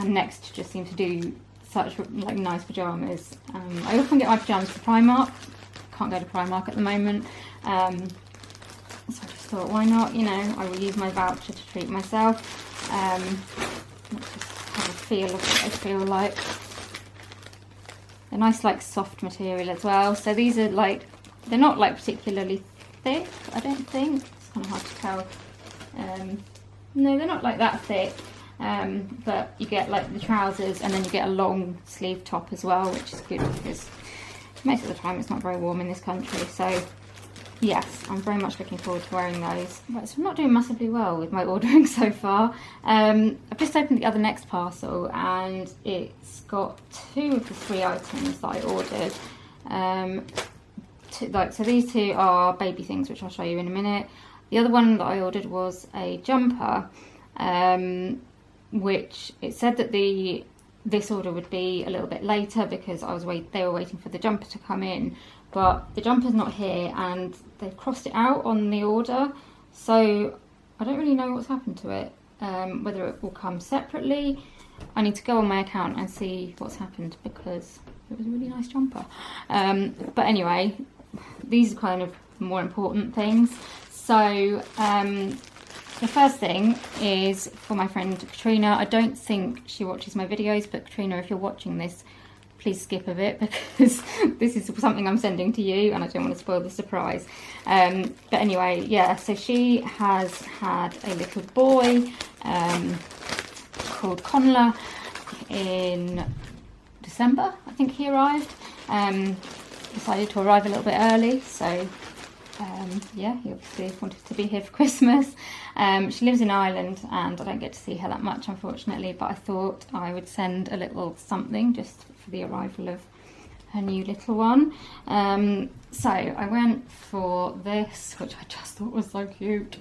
Next just seem to do such like nice pyjamas. I often get my pyjamas to Primark. Can't go to Primark at the moment, so I just thought, why not? You know, I will use my voucher to treat myself. Let's just have a feel of what they feel like. A nice like soft material as well. So these are like, they're not like particularly thick, I don't think. It's kind of hard to tell. No, they're not like that thick. But you get like the trousers, and then you get a long sleeve top as well, which is good because most of the time it's not very warm in this country. So yes, I'm very much looking forward to wearing those. Right, so I'm not doing massively well with my ordering so far. I've just opened the other Next parcel, and it's got 2 of the 3 items that I ordered. So these 2 are baby things, which I'll show you in a minute. The other one that I ordered was a jumper, which it said that this order would be a little bit later because they were waiting for the jumper to come in. But the jumper's not here, and they've crossed it out on the order, so I don't really know what's happened to it, whether it will come separately. I need to go on my account and see what's happened because it was a really nice jumper. But anyway, these are kind of more important things. So the first thing is for my friend Katrina. I don't think she watches my videos, but Katrina, if you're watching this, please skip a bit because this is something I'm sending to you and I don't want to spoil the surprise. But anyway, yeah, so she has had a little boy called Connor in December. I think he arrived. Decided to arrive a little bit early, so yeah, he obviously wanted to be here for Christmas. She lives in Ireland and I don't get to see her that much, unfortunately, but I thought I would send a little something just for the arrival of her new little one. So I went for this, which I just thought was so cute.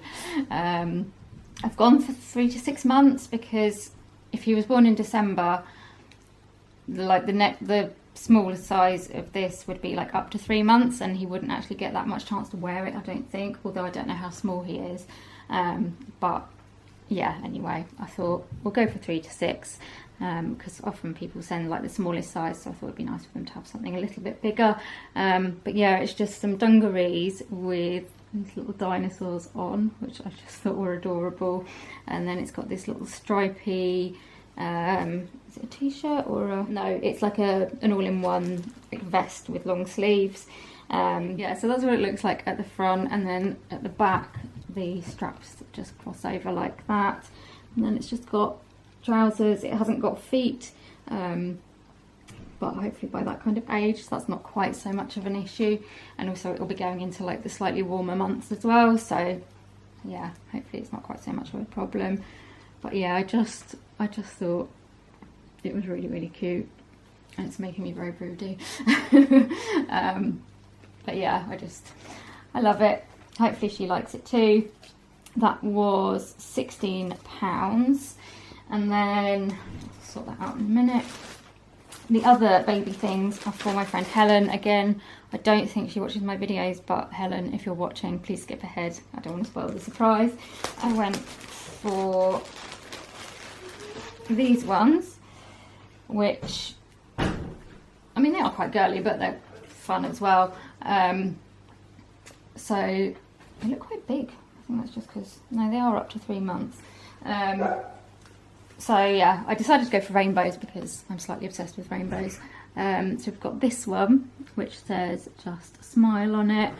I've gone for 3 to 6 months because if he was born in December, like the smaller size of this would be like up to 3 months, and he wouldn't actually get that much chance to wear it, I don't think, although I don't know how small he is. But yeah, anyway, I thought we'll go for 3 to 6 because often people send like the smallest size, so I thought it'd be nice for them to have something a little bit bigger. But yeah, it's just some dungarees with these little dinosaurs on, which I just thought were adorable. And then it's got this little stripy, is it a t-shirt or a, no, it's like an all-in-one vest with long sleeves. Yeah, so that's what it looks like at the front, and then at the back the straps just cross over like that, and then it's just got trousers. It hasn't got feet, but hopefully by that kind of age that's not quite so much of an issue, and also it will be going into like the slightly warmer months as well, so yeah, hopefully it's not quite so much of a problem. But yeah, I just thought it was really, really cute, and it's making me very broody. But yeah, I love it. Hopefully she likes it too. That was £16, and then I'll sort that out in a minute. the other baby things are for my friend Helen. Again, I don't think she watches my videos, but Helen, if you're watching, please skip ahead. I don't want to spoil the surprise. I went for these ones, which, I mean, they are quite girly, but they're fun as well. So they look quite big. I think that's just because, no, they are up to 3 months. So yeah, I decided to go for rainbows because I'm slightly obsessed with rainbows. So we've got this one, which says just smile on it,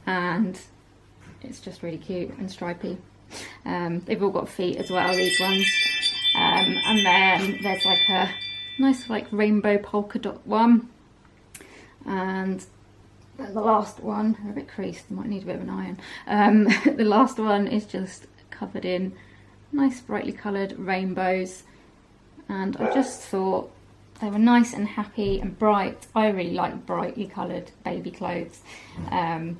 and it's just really cute and stripy. They've all got feet as well, these ones. And then there's like a nice like rainbow polka dot one. And the last one, they're a bit creased, might need a bit of an iron. The last one is just covered in nice brightly coloured rainbows, and I just thought they were nice and happy and bright. I really like brightly coloured baby clothes. I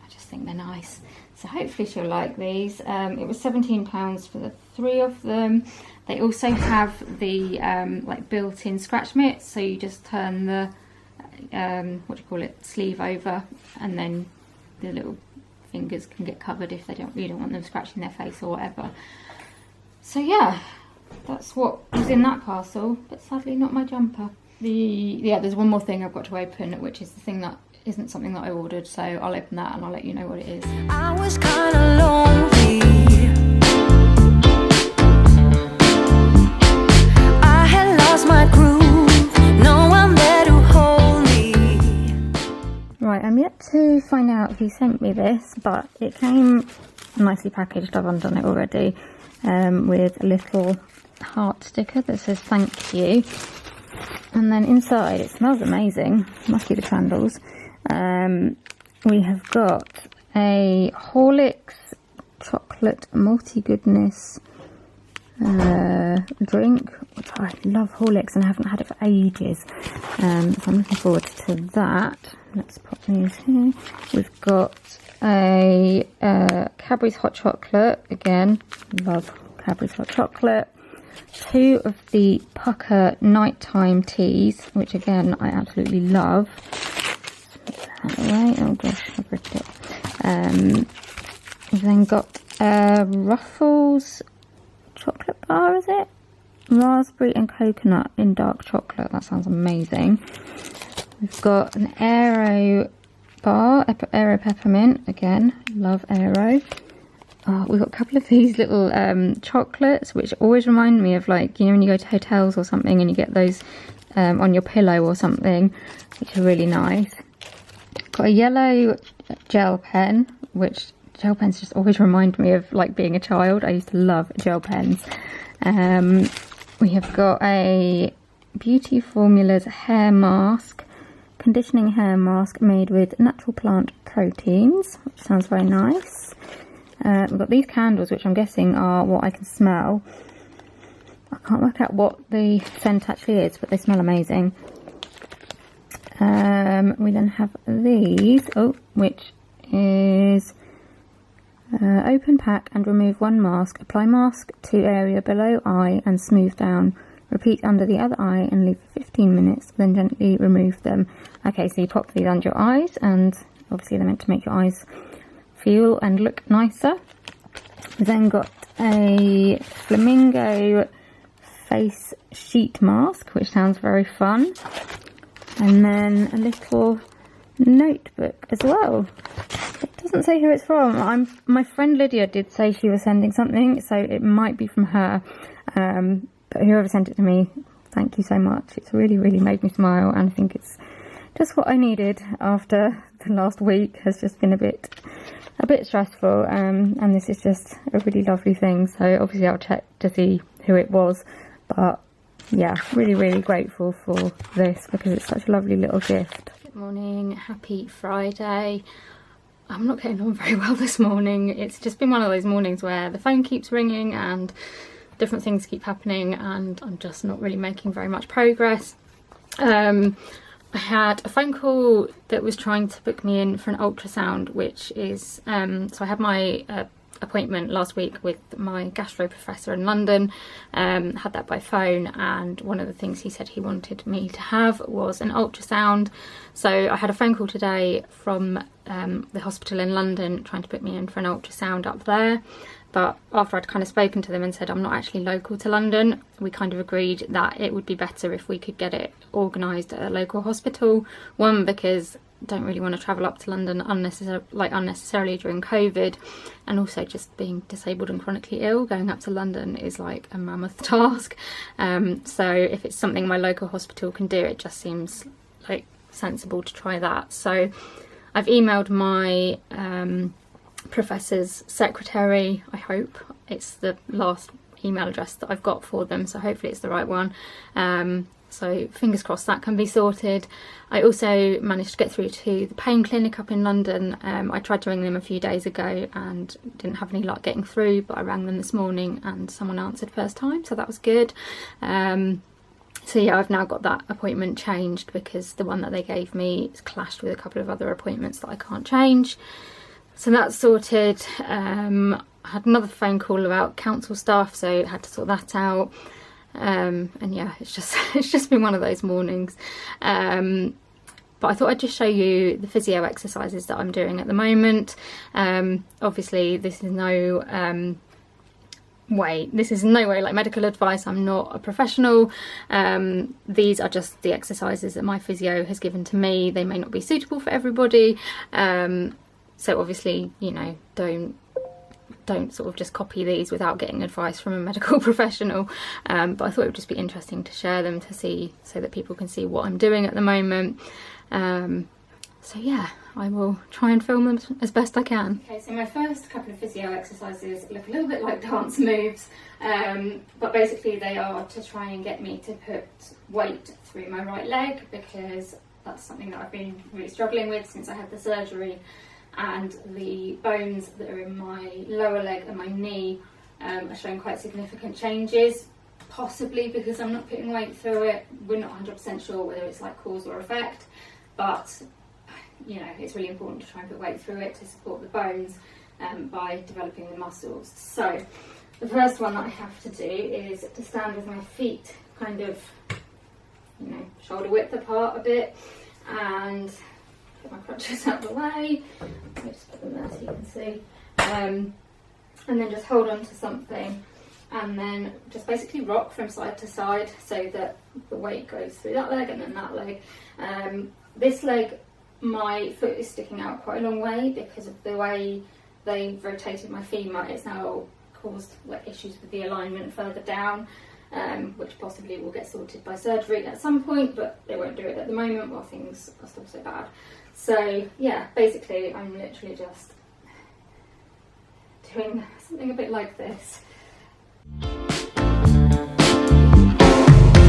just think they're nice. So hopefully she'll like these. It was £17 for the 3 of them. They also have the like built-in scratch mitts, so you just turn the what do you call it, sleeve over, and then the little fingers can get covered if you don't want them scratching their face or whatever. So yeah, that's what was in that parcel, but sadly not my jumper. There's one more thing I've got to open, which is the thing that isn't something that I ordered, so I'll open that and I'll let you know what it is. I was kinda lonely. I had lost my groove, no one there to hold me. Right, I'm yet to find out who sent me this, but it came nicely packaged. I've undone it already. With a little heart sticker that says thank you, and then inside it smells amazing, must be the candles. We have got a Horlicks chocolate multi-goodness drink, which I love Horlicks and I haven't had it for ages, so I'm looking forward to that. Let's pop these here. We've got a Cadbury's hot chocolate, again, love Cadbury's hot chocolate. 2 of the Pucker nighttime teas, which again I absolutely love. Out of the way. Oh gosh, I've ripped it. We've then got Ruffles chocolate bar, is it? Raspberry and coconut in dark chocolate. That sounds amazing. We've got an Aero bar, Aero peppermint, again, love Aero. We've got a couple of these little chocolates, which always remind me of, like, you know, when you go to hotels or something and you get those on your pillow or something, which are really nice. Got a yellow gel pen, which gel pens just always remind me of like being a child. I used to love gel pens. We have got a Beauty Formulas hair mask, conditioning hair mask made with natural plant proteins, which sounds very nice. We've got these candles, which I'm guessing are what I can smell. I can't work out what the scent actually is, but they smell amazing. We then have these, which is open pack and remove 1 mask. Apply mask to area below eye and smooth down. Repeat under the other eye and leave for 15 minutes, then gently remove them. Okay, so you pop these under your eyes, and obviously they're meant to make your eyes feel and look nicer. We've then got a flamingo face sheet mask, which sounds very fun. And then a little notebook as well. It doesn't say who it's from. My friend Lydia did say she was sending something, so it might be from her. But whoever sent it to me, thank you so much. It's really, really made me smile, and I think it's just what I needed after the last week. Has just been a bit stressful, and this is just a really lovely thing. So obviously I'll check to see who it was, but yeah, really, really grateful for this because it's such a lovely little gift. Good morning, happy Friday. I'm not getting on very well this morning. It's just been one of those mornings where the phone keeps ringing and different things keep happening, and I'm just not really making very much progress. I had a phone call that was trying to book me in for an ultrasound, which is so I had my appointment last week with my gastro professor in London. Had that by phone, and one of the things he said he wanted me to have was an ultrasound. So I had a phone call today from the hospital in London trying to put me in for an ultrasound up there. But after I'd kind of spoken to them and said I'm not actually local to London, we kind of agreed that it would be better if we could get it organised at a local hospital. One, because I don't really want to travel up to London unnecessarily during COVID, and also just being disabled and chronically ill, going up to London is like a mammoth task. So if it's something my local hospital can do, it just seems like sensible to try that. So I've emailed my professor's secretary. I hope it's the last email address that I've got for them, so hopefully it's the right one. So fingers crossed that can be sorted. I also managed to get through to the pain clinic up in London. I tried to ring them a few days ago and didn't have any luck getting through, but I rang them this morning and someone answered first time, so that was good. So yeah, I've now got that appointment changed because the one that they gave me is clashed with a couple of other appointments that I can't change. So that's sorted. I had another phone call about council stuff, so I had to sort that out. And yeah, it's just been one of those mornings. But I thought I'd just show you the physio exercises that I'm doing at the moment. Obviously, this is no way like medical advice. I'm not a professional. These are just the exercises that my physio has given to me. They may not be suitable for everybody. So obviously, you know, don't sort of just copy these without getting advice from a medical professional. But I thought it would just be interesting to share them to see, so that people can see what I'm doing at the moment. So yeah, I will try and film them as best I can. Okay, so my first couple of physio exercises look a little bit like dance moves, but basically they are to try and get me to put weight through my right leg, because that's something that I've been really struggling with since I had the surgery. And the bones that are in my lower leg and my knee are showing quite significant changes, possibly because I'm not putting weight through it. We're not 100% sure whether it's like cause or effect, but you know, it's really important to try and put weight through it to support the bones by developing the muscles. So the first one that I have to do is to stand with my feet kind of, you know, shoulder width apart a bit, and put my crutches out of the way. Let me just put them there so you can see. And then just hold on to something, and then just basically rock from side to side so that the weight goes through that leg and then that leg. This leg, my foot is sticking out quite a long way because of the way they rotated my femur. It's now caused like issues with the alignment further down, which possibly will get sorted by surgery at some point, but they won't do it at the moment while things are still so bad. So yeah, basically I'm literally just doing something a bit like this.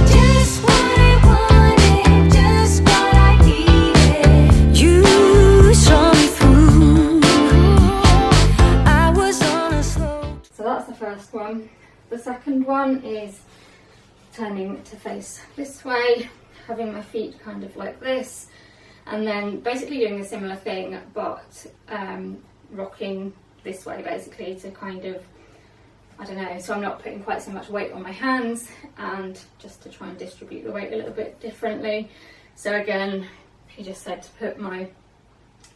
Just what I wanted, just what I needed. You saw me through. I was on a slope. So that's the first one. The second one is turning to face this way, having my feet kind of like this, and then basically doing a similar thing, but rocking this way basically to kind of, I don't know, so I'm not putting quite so much weight on my hands, and just to try and distribute the weight a little bit differently. So again, he just said to put my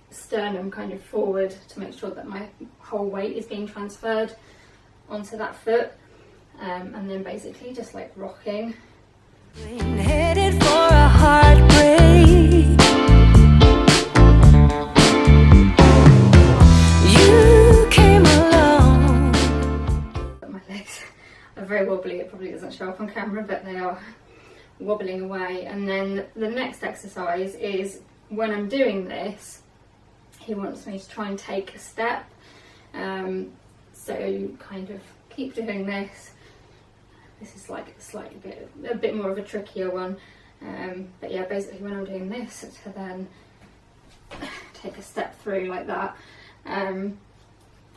sternum kind of forward to make sure that my whole weight is being transferred onto that foot, and then basically just like rocking. Headed for a heartbreak. You came along. My legs are very wobbly. It probably doesn't show up on camera, but they are wobbling away. And then the next exercise is, when I'm doing this, he wants me to try and take a step. So kind of keep doing this. This is like a bit more of a trickier one. But yeah, basically when I'm doing this, to then take a step through like that.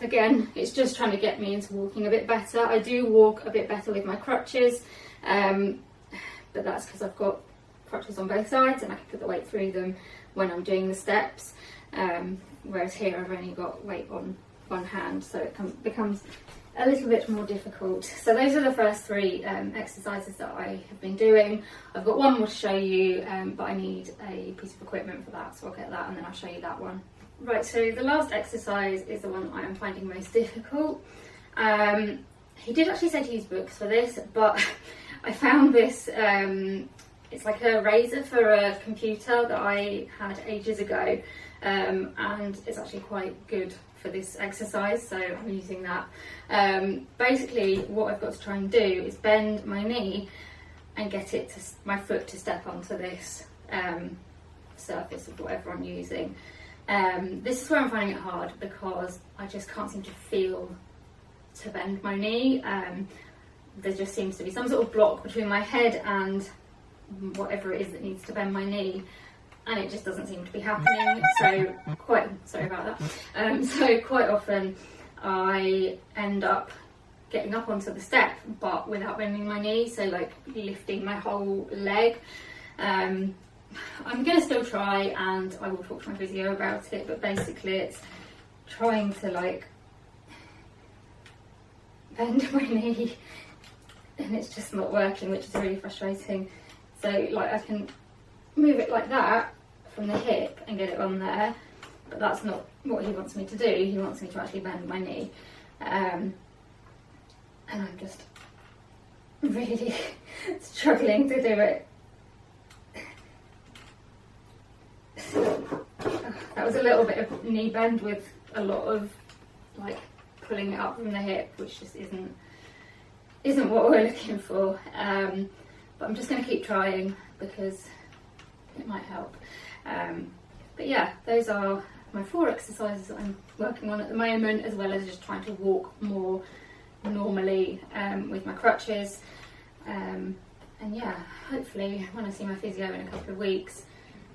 Again, it's just trying to get me into walking a bit better. I do walk a bit better with my crutches, but that's because I've got crutches on both sides and I can put the weight through them when I'm doing the steps. Whereas here I've only got weight on one hand, so it becomes a little bit more difficult. So those are the first 3 exercises that I have been doing. I've got one more to show you, but I need a piece of equipment for that, so I'll get that and then I'll show you that one. Right, so the last exercise is the one I am finding most difficult. He did actually say to use books for this, but I found this, it's like a razor for a computer that I had ages ago, and it's actually quite good for this exercise, so I'm using that. Basically what I've got to try and do is bend my knee and get my foot to step onto this surface of whatever I'm using. This is where I'm finding it hard because I just can't seem to feel to bend my knee. There just seems to be some sort of block between my head and whatever it is that needs to bend my knee, and it just doesn't seem to be happening. So sorry about that. So quite often I end up getting up onto the step but without bending my knee, so like lifting my whole leg. I'm going to still try, and I will talk to my physio about it, but basically it's trying to like bend my knee and it's just not working, which is really frustrating. So like I can move it like that from the hip and get it on there, but that's not what he wants me to do. He wants me to actually bend my knee, and I'm just really struggling to do it. That was a little bit of knee bend with a lot of like pulling it up from the hip, which just isn't what we're looking for. But I'm just going to keep trying because it might help. But yeah, those are my 4 exercises that I'm working on at the moment, as well as just trying to walk more normally with my crutches. And yeah, hopefully when I see my physio in a couple of weeks,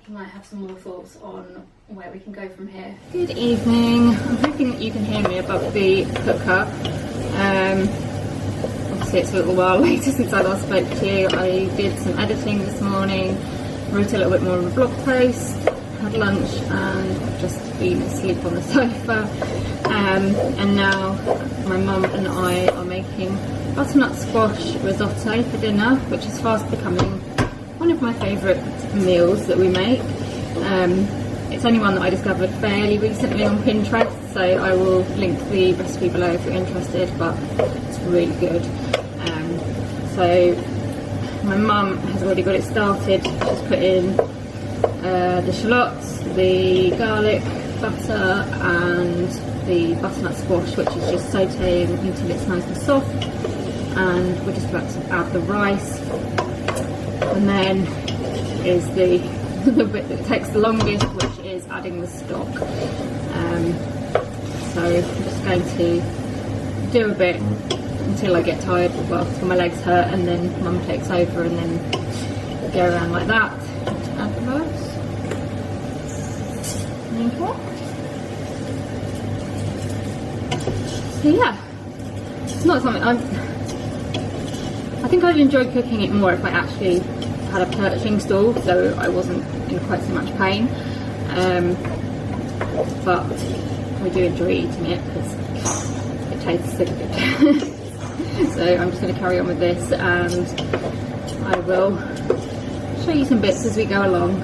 he might have some more thoughts on where we can go from here. Good evening. I'm hoping that you can hear me above the cooker. Obviously it's a little while later since I last spoke to you. I did some editing this morning, wrote a little bit more of a blog post, had lunch, and I've just been asleep on the sofa. And now my mum and I are making butternut squash risotto for dinner, which is fast becoming one of my favourite meals that we make. It's only one that I discovered fairly recently on Pinterest, so I will link the recipe below if you're interested, but it's really good. So my mum has already got it started. She's put in the shallots, the garlic, butter and the butternut squash, which is just sauteing until it's nice and soft, and we're just about to add the rice, and then is the bit that takes the longest, which is adding the stock. So I'm just going to do a bit until I get tired, well, until my legs hurt, and then mum takes over, and then go around like that to add the rice. Okay. So yeah, it's not something I think I'd enjoy cooking it more if I actually had a perching stool, so I wasn't in quite so much pain. But I do enjoy eating it because it tastes so good. So I'm just going to carry on with this, and I will show you some bits as we go along.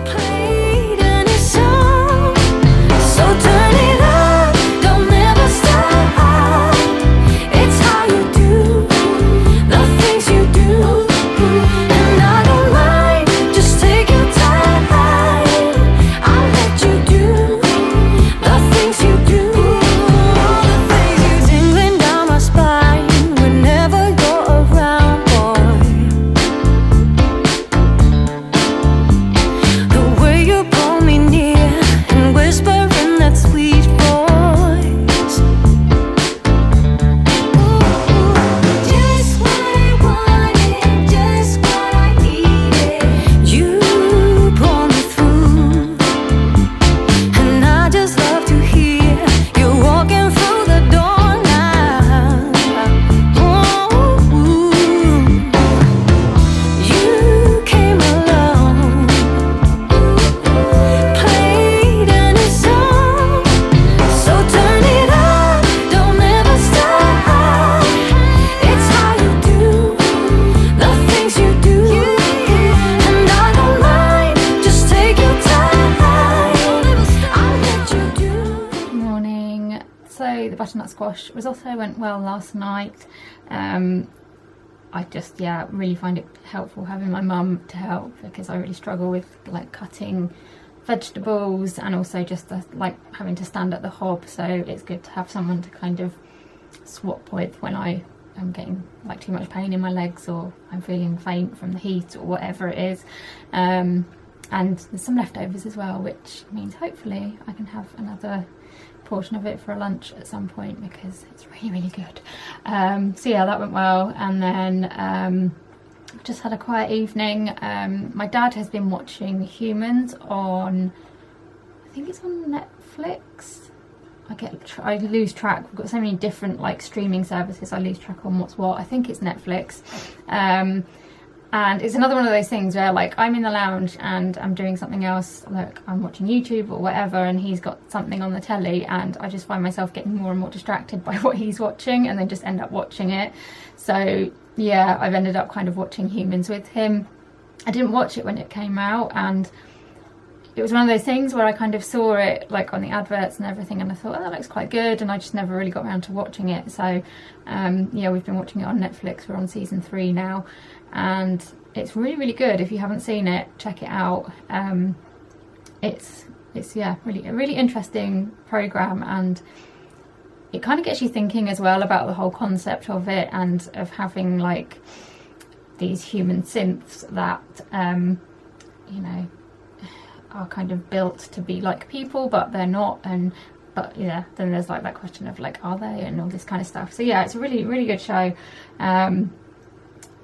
Played a new song, so turn it up, don't ever stop. It's how you do the things you do, and I don't mind, just take your time. I'll let you do the things you do. The things you tingling down my spine whenever you're around, boy. The way you pull me near and whisper in that sweet butternut squash risotto went well last night. I just, really find it helpful having my mum to help, because I really struggle with like cutting vegetables and also just like having to stand at the hob, so it's good to have someone to kind of swap with when I am getting like too much pain in my legs, or I'm feeling faint from the heat, or whatever it is. And there's some leftovers as well, which means hopefully I can have another portion of it for a lunch at some point, because it's really good. So yeah, that went well. And then just had a quiet evening. My dad has been watching Humans on, I think it's on Netflix. I lose track. We've got so many different like streaming services, I lose track on what's what. I think it's Netflix. And it's another one of those things where like I'm in the lounge and I'm doing something else, like I'm watching YouTube or whatever, and he's got something on the telly, and I just find myself getting more and more distracted by what he's watching, and then just end up watching it. So yeah, I've ended up kind of watching Humans with him. I didn't watch it when it came out, and it was one of those things where I kind of saw it like on the adverts and everything, and I thought, oh, that looks quite good, and I just never really got around to watching it. So yeah, we've been watching it on Netflix. We're on season 3 now, and it's really good. If you haven't seen it, check it out. It's yeah, a really interesting program, and it kind of gets you thinking as well about the whole concept of it, and of having like these human synths that you know, are kind of built to be like people, but they're not. But yeah, then there's like that question of like, are they, and all this kind of stuff. So yeah, it's a really good show.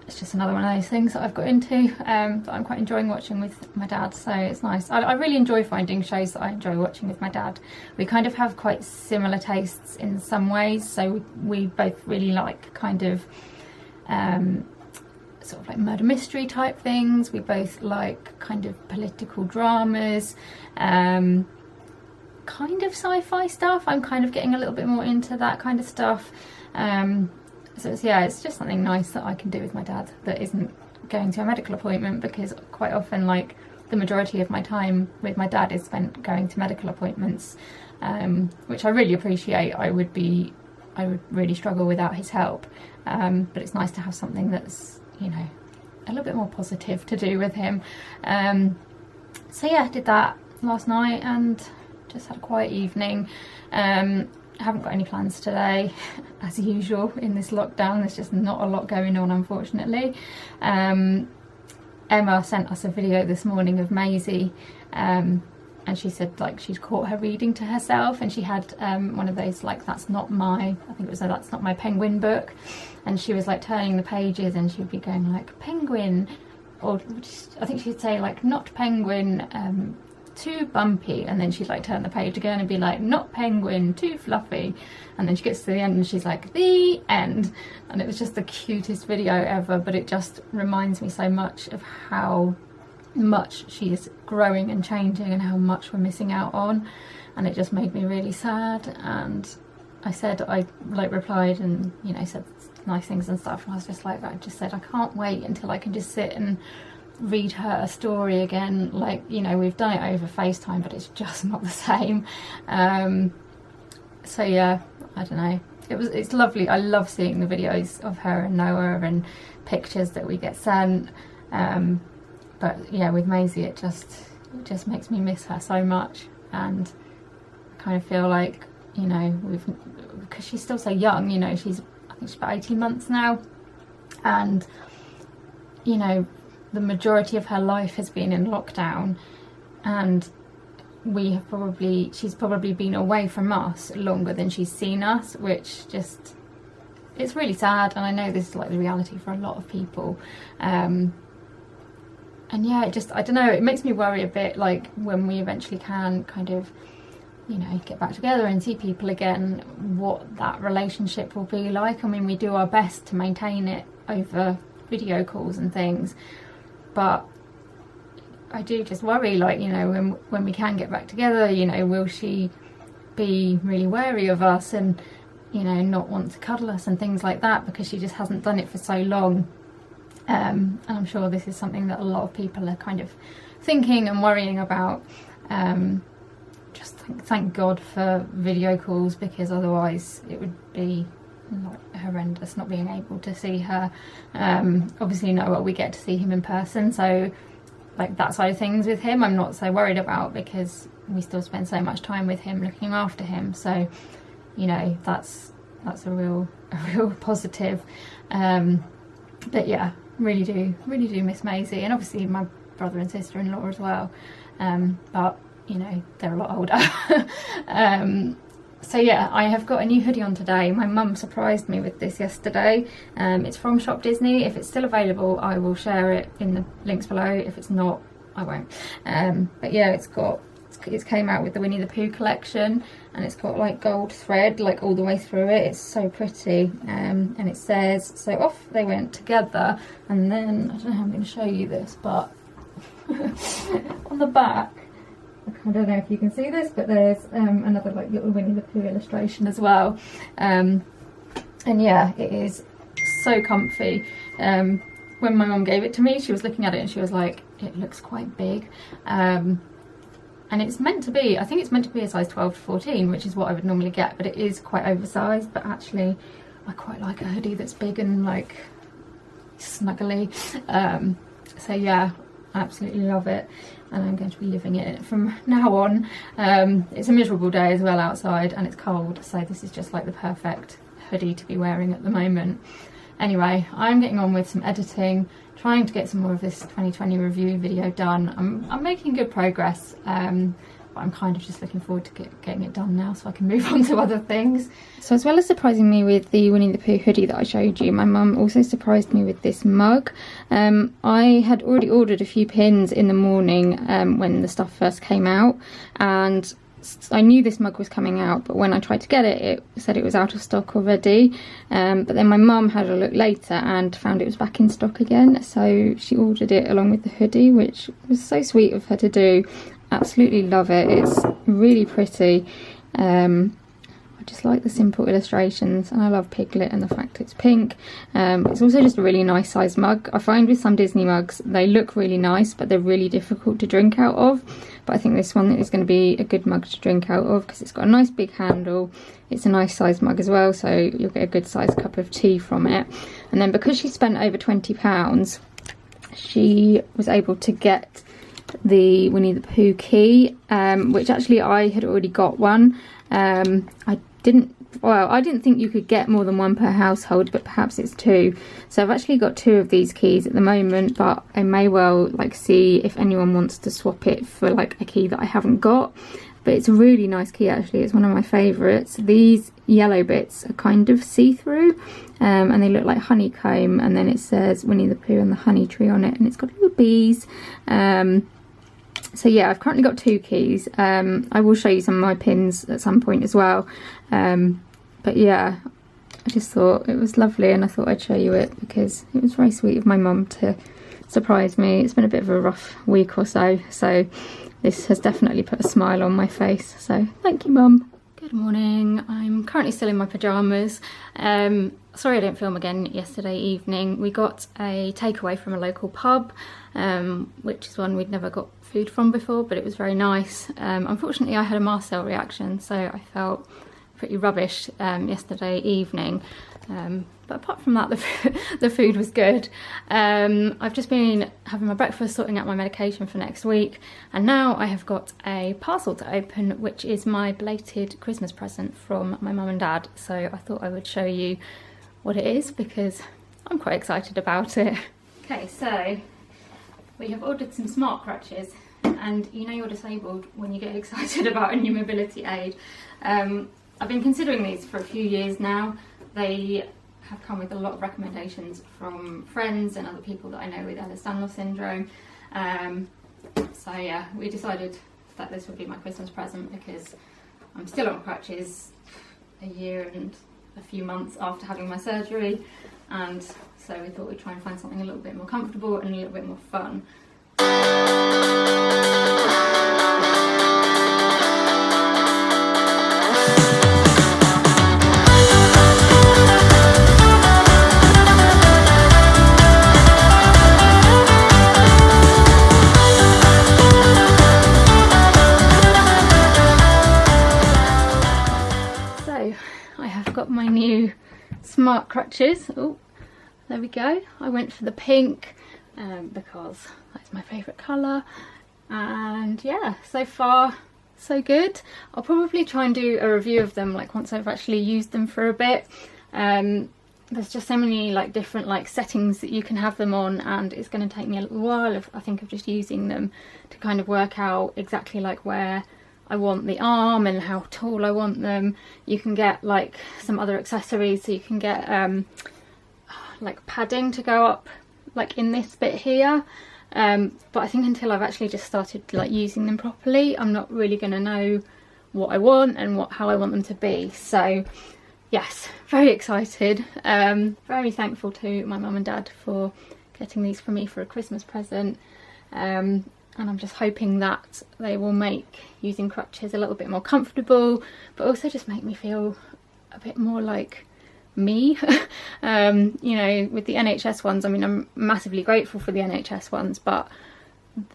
It's just another one of those things that I've got into, that I'm quite enjoying watching with my dad, so it's nice. I really enjoy finding shows that I enjoy watching with my dad. We kind of have quite similar tastes in some ways, so we both really like kind of sort of like murder mystery type things. We both like kind of political dramas, kind of sci-fi stuff. I'm kind of getting a little bit more into that kind of stuff. So it's just something nice that I can do with my dad that isn't going to a medical appointment, because quite often like the majority of my time with my dad is spent going to medical appointments, which I really appreciate. I would really struggle without his help, but it's nice to have something that's, you know, a little bit more positive to do with him. So yeah, did that last night and just had a quiet evening. I haven't got any plans today, as usual in this lockdown. There's just not a lot going on, unfortunately. Emma sent us a video this morning of Maisie, and she said like she'd caught her reading to herself, and she had one of those like that's not my penguin book, and she was like turning the pages, and she'd be going like penguin, or I think she'd say like not penguin, too bumpy, and then she'd like turn the page again and be like not penguin, too fluffy, and then she gets to the end and she's like the end. And it was just the cutest video ever, but it just reminds me so much of how much she is growing and changing, and how much we're missing out on, and it just made me really sad. And I like replied and, you know, said nice things and stuff, and I was just like, I just said I can't wait until I can just sit and read her a story again. Like, you know, we've done it over FaceTime, but it's just not the same. So yeah, I don't know, it's lovely. I love seeing the videos of her and Noah and pictures that we get sent, but yeah, with Maisie it just makes me miss her so much, and I kind of feel like, you know, because she's still so young, you know, I think she's about 18 months now, and you know, the majority of her life has been in lockdown, and she's probably been away from us longer than she's seen us, which just, it's really sad. And I know this is like the reality for a lot of people, and yeah, I don't know, it makes me worry a bit, like when we eventually can kind of, you know, get back together and see people again, what that relationship will be like. I mean, we do our best to maintain it over video calls and things, but I do just worry, like, you know, when we can get back together, you know, will she be really wary of us and, you know, not want to cuddle us and things like that, because she just hasn't done it for so long. And I'm sure this is something that a lot of people are kind of thinking and worrying about, just thank God for video calls, because otherwise it would be like horrendous not being able to see her. Obviously now we get to see him in person, so like that side of things with him I'm not so worried about, because we still spend so much time with him looking after him, so you know that's a real positive. But yeah, really do miss Maisie, and obviously my brother and sister-in-law as well, but you know they're a lot older. So yeah, I have got a new hoodie on today. My mum surprised me with this yesterday. It's from Shop Disney. If it's still available, I will share it in the links below. If it's not, I won't. But yeah, it's came out with the Winnie the Pooh collection, and it's got like gold thread like all the way through it. It's so pretty, and it says, so off they went together. And then I don't know how I'm going to show you this, but on the back, I don't know if you can see this, but there's another like little Winnie the Pooh illustration as well, and yeah, it is so comfy. When my mum gave it to me, she was looking at it and she was like, it looks quite big, and it's meant to be, I think it's meant to be a size 12 to 14, which is what I would normally get, but it is quite oversized. But actually I quite like a hoodie that's big and like snuggly, so yeah, I absolutely love it, and I'm going to be living it from now on. It's a miserable day as well outside, and it's cold, so this is just like the perfect hoodie to be wearing at the moment. Anyway, I'm getting on with some editing, trying to get some more of this 2020 review video done. I'm making good progress, but I'm kind of just looking forward to getting it done now so I can move on to other things. So as well as surprising me with the Winnie the Pooh hoodie that I showed you, my mum also surprised me with this mug. I had already ordered a few pins in the morning when the stuff first came out, and I knew this mug was coming out, but when I tried to get it, it said it was out of stock already. But then my mum had a look later and found it was back in stock again, so she ordered it along with the hoodie, which was so sweet of her to do. Absolutely love it. It's really pretty. I just like the simple illustrations, and I love Piglet and the fact it's pink. It's also just a really nice size mug. I find with some Disney mugs they look really nice, but they're really difficult to drink out of. But I think this one is going to be a good mug to drink out of, because it's got a nice big handle. It's a nice size mug as well, so you'll get a good sized cup of tea from it. And then because she spent over £20, she was able to get the Winnie the Pooh key, which actually I had already got one. I didn't think you could get more than one per household, but perhaps it's two. So I've actually got two of these keys at the moment, but I may well like see if anyone wants to swap it for like a key that I haven't got. But it's a really nice key actually. It's one of my favourites. These yellow bits are kind of see-through, and they look like honeycomb, and then it says Winnie the Pooh and the honey tree on it, and it's got little bees. So yeah, I've currently got two keys. I will show you some of my pins at some point as well. But yeah, I just thought it was lovely, and I thought I'd show you it because it was very sweet of my mum to surprise me. It's been a bit of a rough week or so, so this has definitely put a smile on my face. So thank you, Mum. Good morning. I'm currently still in my pyjamas. Sorry I didn't film again yesterday evening. We got a takeaway from a local pub, which is one we'd never got food from before, but it was very nice. Unfortunately I had a mast cell reaction, so I felt pretty rubbish yesterday evening, but apart from that the food was good. I've just been having my breakfast, sorting out my medication for next week, and now I have got a parcel to open, which is my belated Christmas present from my mum and dad. So I thought I would show you what it is because I'm quite excited about it. Okay, so we have ordered some smart crutches, and you know you're disabled when you get excited about a new mobility aid. I've been considering these for a few years now. They have come with a lot of recommendations from friends and other people that I know with Ehlers-Danlos syndrome. So yeah, we decided that this would be my Christmas present because I'm still on crutches a year and a few months after having my surgery, and so we thought we'd try and find something a little bit more comfortable and a little bit more fun. my new smart crutches. Oh, there we go. I went for the pink because that's my favourite colour. And yeah, so far so good. I'll probably try and do a review of them like once I've actually used them for a bit. There's just so many like different like settings that you can have them on, and it's going to take me a little while I think of just using them to kind of work out exactly like where I want the arm and how tall I want them. You can get like some other accessories, so you can get like padding to go up like in this bit here, but I think until I've actually just started like using them properly, I'm not really going to know what I want and how I want them to be. So yes, very excited. Very thankful to my mum and dad for getting these for me for a Christmas present, and I'm just hoping that they will make using crutches a little bit more comfortable, but also just make me feel a bit more like me. You know, with the NHS ones, I mean, I'm massively grateful for the NHS ones, but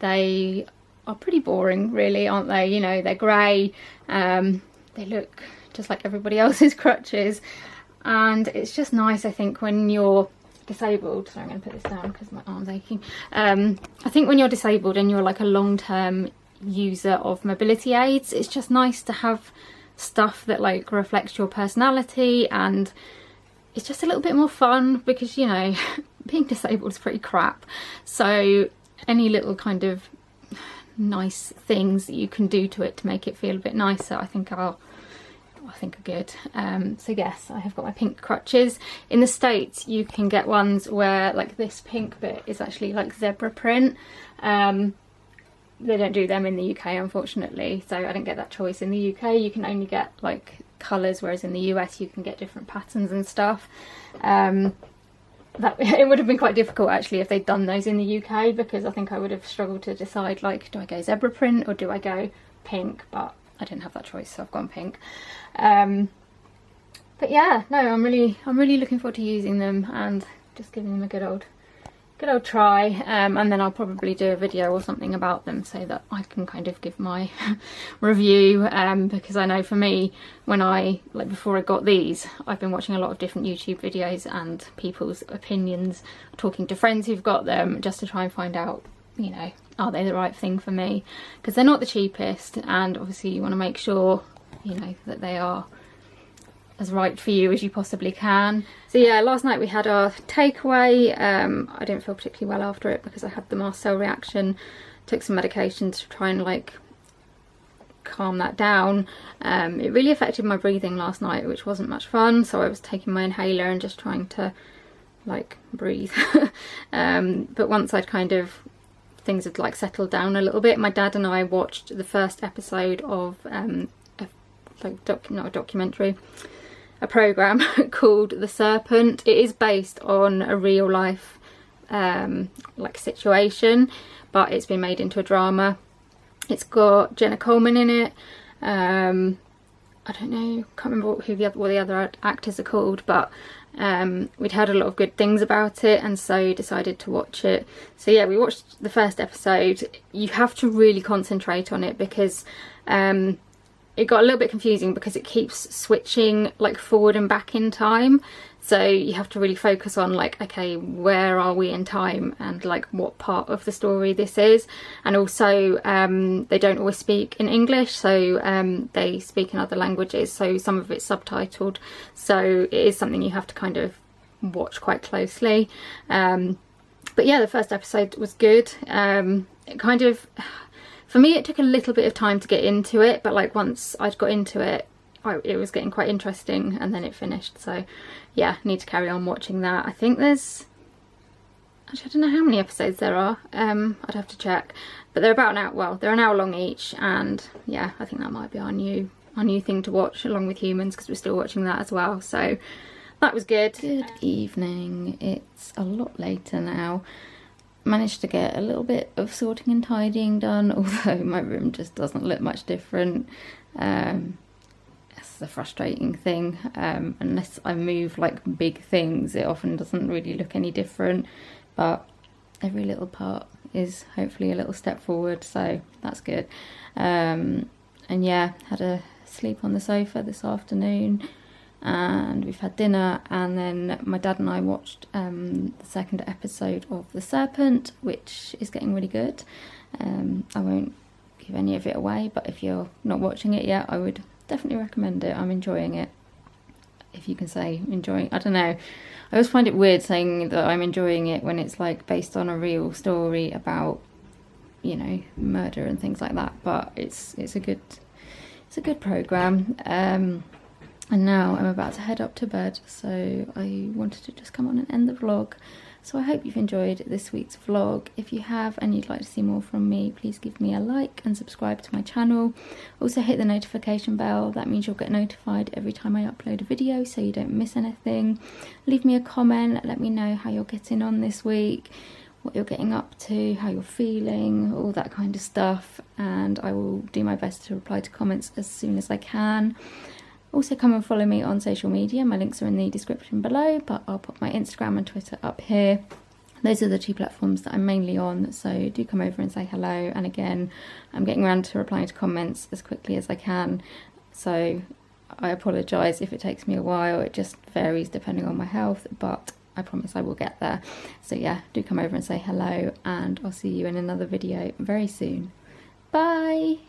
they are pretty boring really, aren't they? You know, they're grey, they look just like everybody else's crutches, and it's just nice, I think, when you're disabled. So I'm going to put this down because my arm's aching. I think when you're disabled and you're like a long-term user of mobility aids, it's just nice to have stuff that like reflects your personality, and it's just a little bit more fun because, you know, being disabled is pretty crap. So any little kind of nice things that you can do to it to make it feel a bit nicer, I think are good. So yes, I have got my pink crutches. In the States you can get ones where like this pink bit is actually like zebra print. They don't do them in the UK, unfortunately, so I didn't get that choice. In the UK you can only get like colours, whereas in the US you can get different patterns and stuff. That it would have been quite difficult actually if they'd done those in the UK, because I think I would have struggled to decide, like, do I go zebra print or do I go pink? But I didn't have that choice, so I've gone pink. But yeah, no, I'm really looking forward to using them and just giving them a good old try, and then I'll probably do a video or something about them so that I can kind of give my review, because I know for me, when before I got these, I've been watching a lot of different YouTube videos and people's opinions, talking to friends who've got them, just to try and find out, you know, are they the right thing for me? Because they're not the cheapest, and obviously you want to make sure, you know, that they are as right for you as you possibly can. So yeah, last night we had our takeaway. I didn't feel particularly well after it because I had the mast cell reaction. Took some medication to try and like calm that down. It really affected my breathing last night, which wasn't much fun, so I was taking my inhaler and just trying to like breathe. But once I'd kind of, things had like settled down a little bit, my dad and I watched the first episode of not a documentary, a programme called The Serpent. It is based on a real life like situation, but it's been made into a drama. It's got Jenna Coleman in it. I don't know, can't remember what the other actors are called, but we'd heard a lot of good things about it, and so decided to watch it. So yeah, we watched the first episode. You have to really concentrate on it because it got a little bit confusing because it keeps switching like forward and back in time, so you have to really focus on like, okay, where are we in time and like what part of the story this is. And also they don't always speak in English, so they speak in other languages, so some of it's subtitled, so it is something you have to kind of watch quite closely. But yeah, the first episode was good. It kind of, for me, it took a little bit of time to get into it, but like once I'd got into it, it was getting quite interesting, and then it finished. So yeah, need to carry on watching that. I think there's, actually I don't know how many episodes there are. I'd have to check, but they're about an hour. Well, they're an hour long each, and yeah, I think that might be our new thing to watch along with Humans, because we're still watching that as well. So that was good. Good evening. It's a lot later now. Managed to get a little bit of sorting and tidying done, although my room just doesn't look much different. That's the frustrating thing. Unless I move like big things, it often doesn't really look any different, but every little part is hopefully a little step forward, so that's good. And yeah, had a sleep on the sofa this afternoon. and we've had dinner, and then my dad and I watched the second episode of The Serpent, which is getting really good. I won't give any of it away, but if you're not watching it yet, I would definitely recommend it. I'm enjoying it, if you can say enjoying. I don't know, I always find it weird saying that I'm enjoying it when it's like based on a real story about, you know, murder and things like that, but it's a good program. And now I'm about to head up to bed, so I wanted to just come on and end the vlog. So I hope you've enjoyed this week's vlog. If you have and you'd like to see more from me, please give me a like and subscribe to my channel. Also hit the notification bell, that means you'll get notified every time I upload a video so you don't miss anything. Leave me a comment, let me know how you're getting on this week, what you're getting up to, how you're feeling, all that kind of stuff, and I will do my best to reply to comments as soon as I can. Also come and follow me on social media, my links are in the description below, but I'll put my Instagram and Twitter up here. Those are the two platforms that I'm mainly on, so do come over and say hello. And again, I'm getting around to replying to comments as quickly as I can, so I apologise if it takes me a while. It just varies depending on my health, but I promise I will get there. So yeah, do come over and say hello, and I'll see you in another video very soon. Bye!